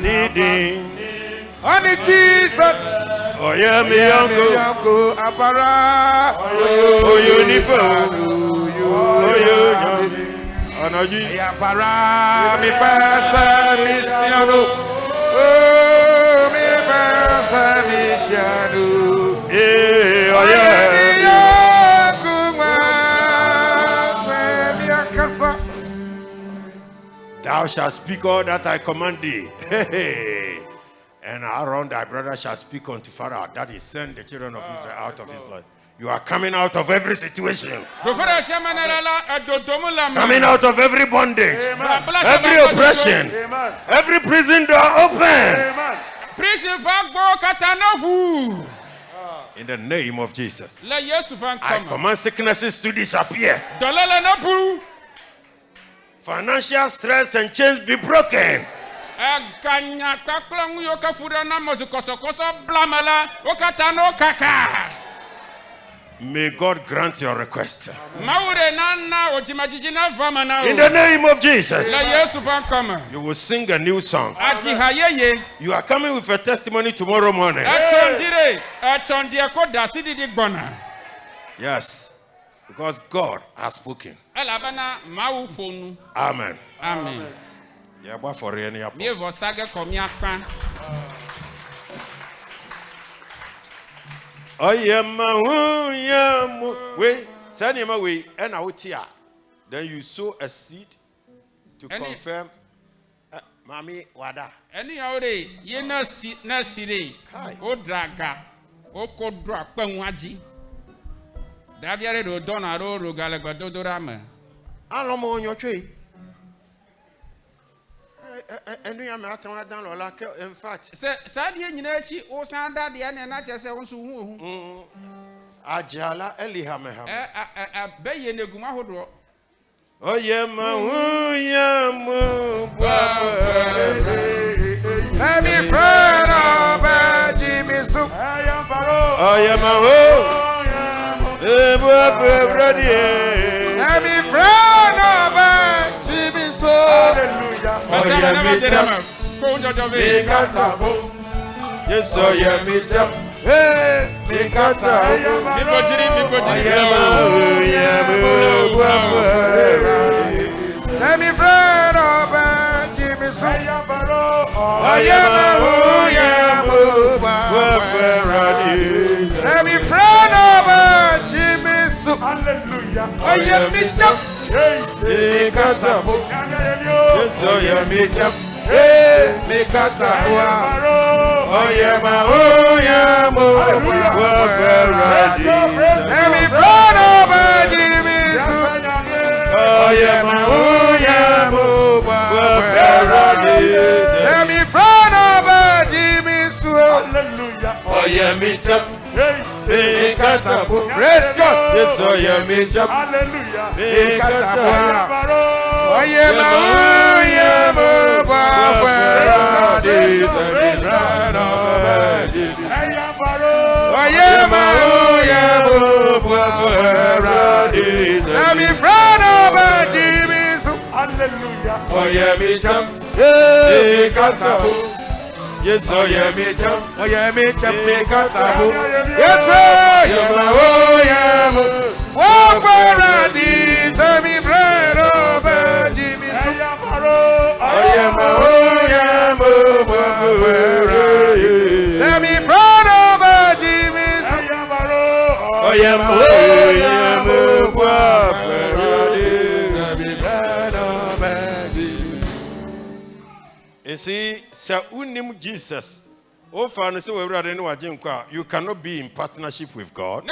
needing only Jesus. Oh, yeah, me, uncle. Apara. Oh, you need oh, you Apara. Me pasa misiano. Oh, me pasa misiano. Oh, yeah. Thou shalt speak all that I command thee. And Aaron thy brother shall speak unto Pharaoh, that he sent the children of Israel out of his land. You are coming out of every situation. Coming out of every bondage. Every oppression. Every prison door open. In the name of Jesus. I command sicknesses to disappear. Financial stress and chains be broken. May God grant your request. In the name of Jesus. You will sing a new song. You are coming with a testimony tomorrow morning. Yes. Because God has spoken. Amen. Amen. Oh yeah, wait, send him away and out here. Then you sow a seed to confirm. Mami wada. Any ore ye na sire o draga o kodra penwaji. Dabiare do dona ro galagbado dorama. Alomo onyo twe. Enu ya me atan dan lo la ke in fact. Se sadie nyina echi o san da de na chese wo so hu. Ajala elihameham. Beye neguma hodo. Oye ma hu ya mu bwa. Let me friend of Jimmy Soup. Oye ma hu. Let me friend of Jimmy Soup. Hallelujah. Yes, oh yeah, me jump. Hey, me kata. Let me friend of Jimmy Soup. Let me friend of Jimmy Soup. Hallelujah. Oh yeah, me jump. Me kata. Yes, oh yeah, me jump. Hey, me kata. Oh yeah, let me friend of Jimmy Soup. Oh yeah, let me friend of Jimmy Soup. Hallelujah. Oh yeah, me jump. Me kata. Praise God. Yes, oh yeah, me jump. Hallelujah. Me kata. Oh yeah, let me friend of Jimmy Soup. Hallelujah. Oh yeah, me jump. Me kata. Yes, oh yeah, me jump. Oh yeah, me jump. Me kata. Yes, oh yeah, walk for a day. Tell me friend of Jimmy Soup. You see, Sir Unim Jesus. You cannot be in partnership with God.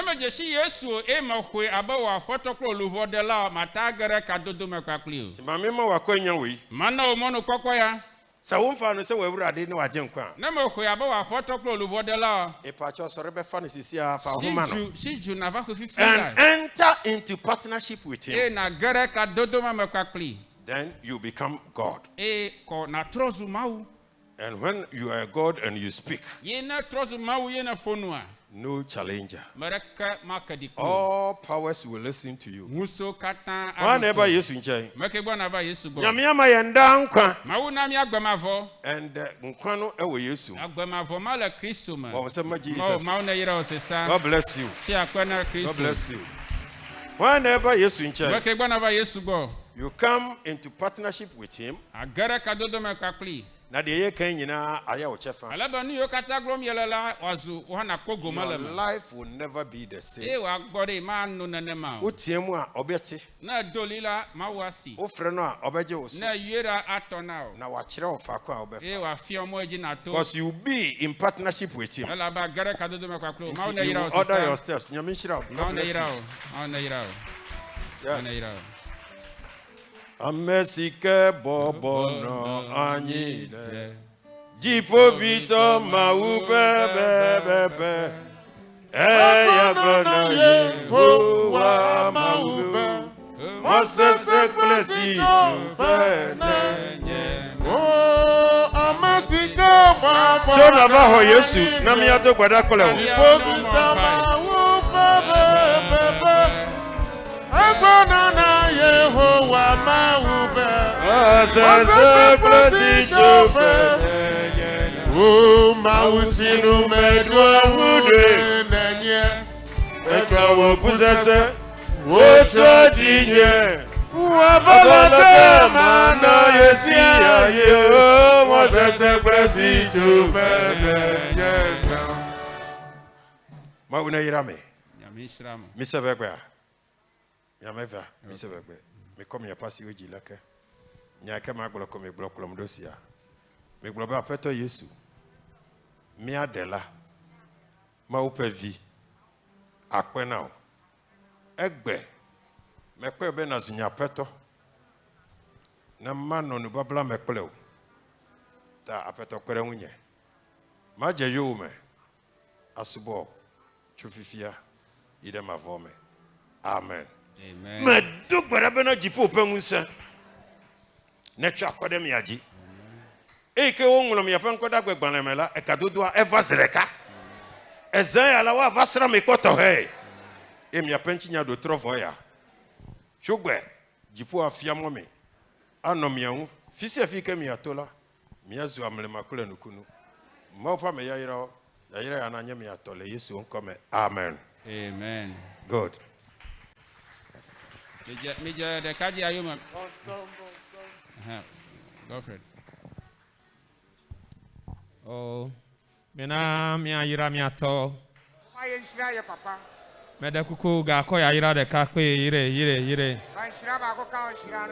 So one fan say we were didn't watch him kwa. Nemo kwe abawa photoclo luvodela. E pacho so rebe fan is here for human. Shiju na va kofi And enter into partnership with him. E na gere ka dodoma mekwakli. Then you become God. E ko na trozu mau. And when you are God and you speak, Ye na trozu mau ye na fonua. no challenger. Mereka makadiko. All powers will listen to you. Muso kata. Whenever Yesu nchai. Meke bwana ba Yesu go. Nyamiama yenda nkwa. Mau na mi agbamavo. And nkwa no ewe Yesu. Agbamavo mala Kristo man. Well, say Jesus. Mau na yira o sister. God bless you. Si akwana Kristo. God bless you. Whenever Yesu nchai. Meke bwana ba Yesu go. You come into partnership with him. Agara ka dodoma mekwakli. Na de ye kan nyina aya wo chefa. Alaba ni yo kata grom yelela wazu wana kogo Your malama. life will never be the same. E wa gbore ma no nanema. Wo tiemu a obete. Na dolila mawasi. Wo frɛ no a obeje wo so. Na yera atona o. Na wa kyerɛ wo fa ko a obefa. E wa fi omo eji na to. Because you be in partnership with him. Alaba gara ka dodo mekwaklo. Ma na You yira o will order your sister. steps. Nyame nhyira wo. Ma God na bless yira you. o. Ma na yira o. Ma na Yes. yira o. Amesike bobo no anyi de. Jipo bito maube. Eya gona Yehowa maube. Mosese plesi Oh, amatika baba. Chona baho Yesu na miyato kwada kole wo. Bobitama bebe. Agbona na Yehowa maube. Mosese plesi Oh, mausinu medwa wude nenye. Etwa wo pusese. Wocho jinye. Wabalate mana Yesia ye Mosese plesi Ma una irame. Nyame shirama. Mr. Begba. Yameva, Mr. Begba. Me come ya pasi oji lake. Nyaka magolo ko me blokolo mdosia. Me globa afeto Yesu. Mi adela. Ma upevi. Akwe now. Egbe. Me kwe be na zunya peto. Na mano nu babla me kole. Ta apeto kwere nwunye. Ma je yo me. Asubo. Chufifia. Ide mavome. Amen. Amen. Me duk barabena jipo pengunsa. Necha akode mi aji. Eke wongulo mi afen koda gbe gbanemela e kadodua e vasreka. Ezan ala wa vasra me koto he. E mi apen chinya do trovo ya. Shogbe jipo afia momi. Anom yan fisi afika mi atola. Mi azu amlema kule nukunu. Ma opa me yayira ya na nya mi atole Yesu onkome. Amen. Amen. Good. Meja de kaji ayuma. Godfred. Oh, mina mi ayira mi ato. Aye nshira ye papa. Mede kuku ga ko ya ayira de ka pe yire. Ba nshira ba ko ka nshira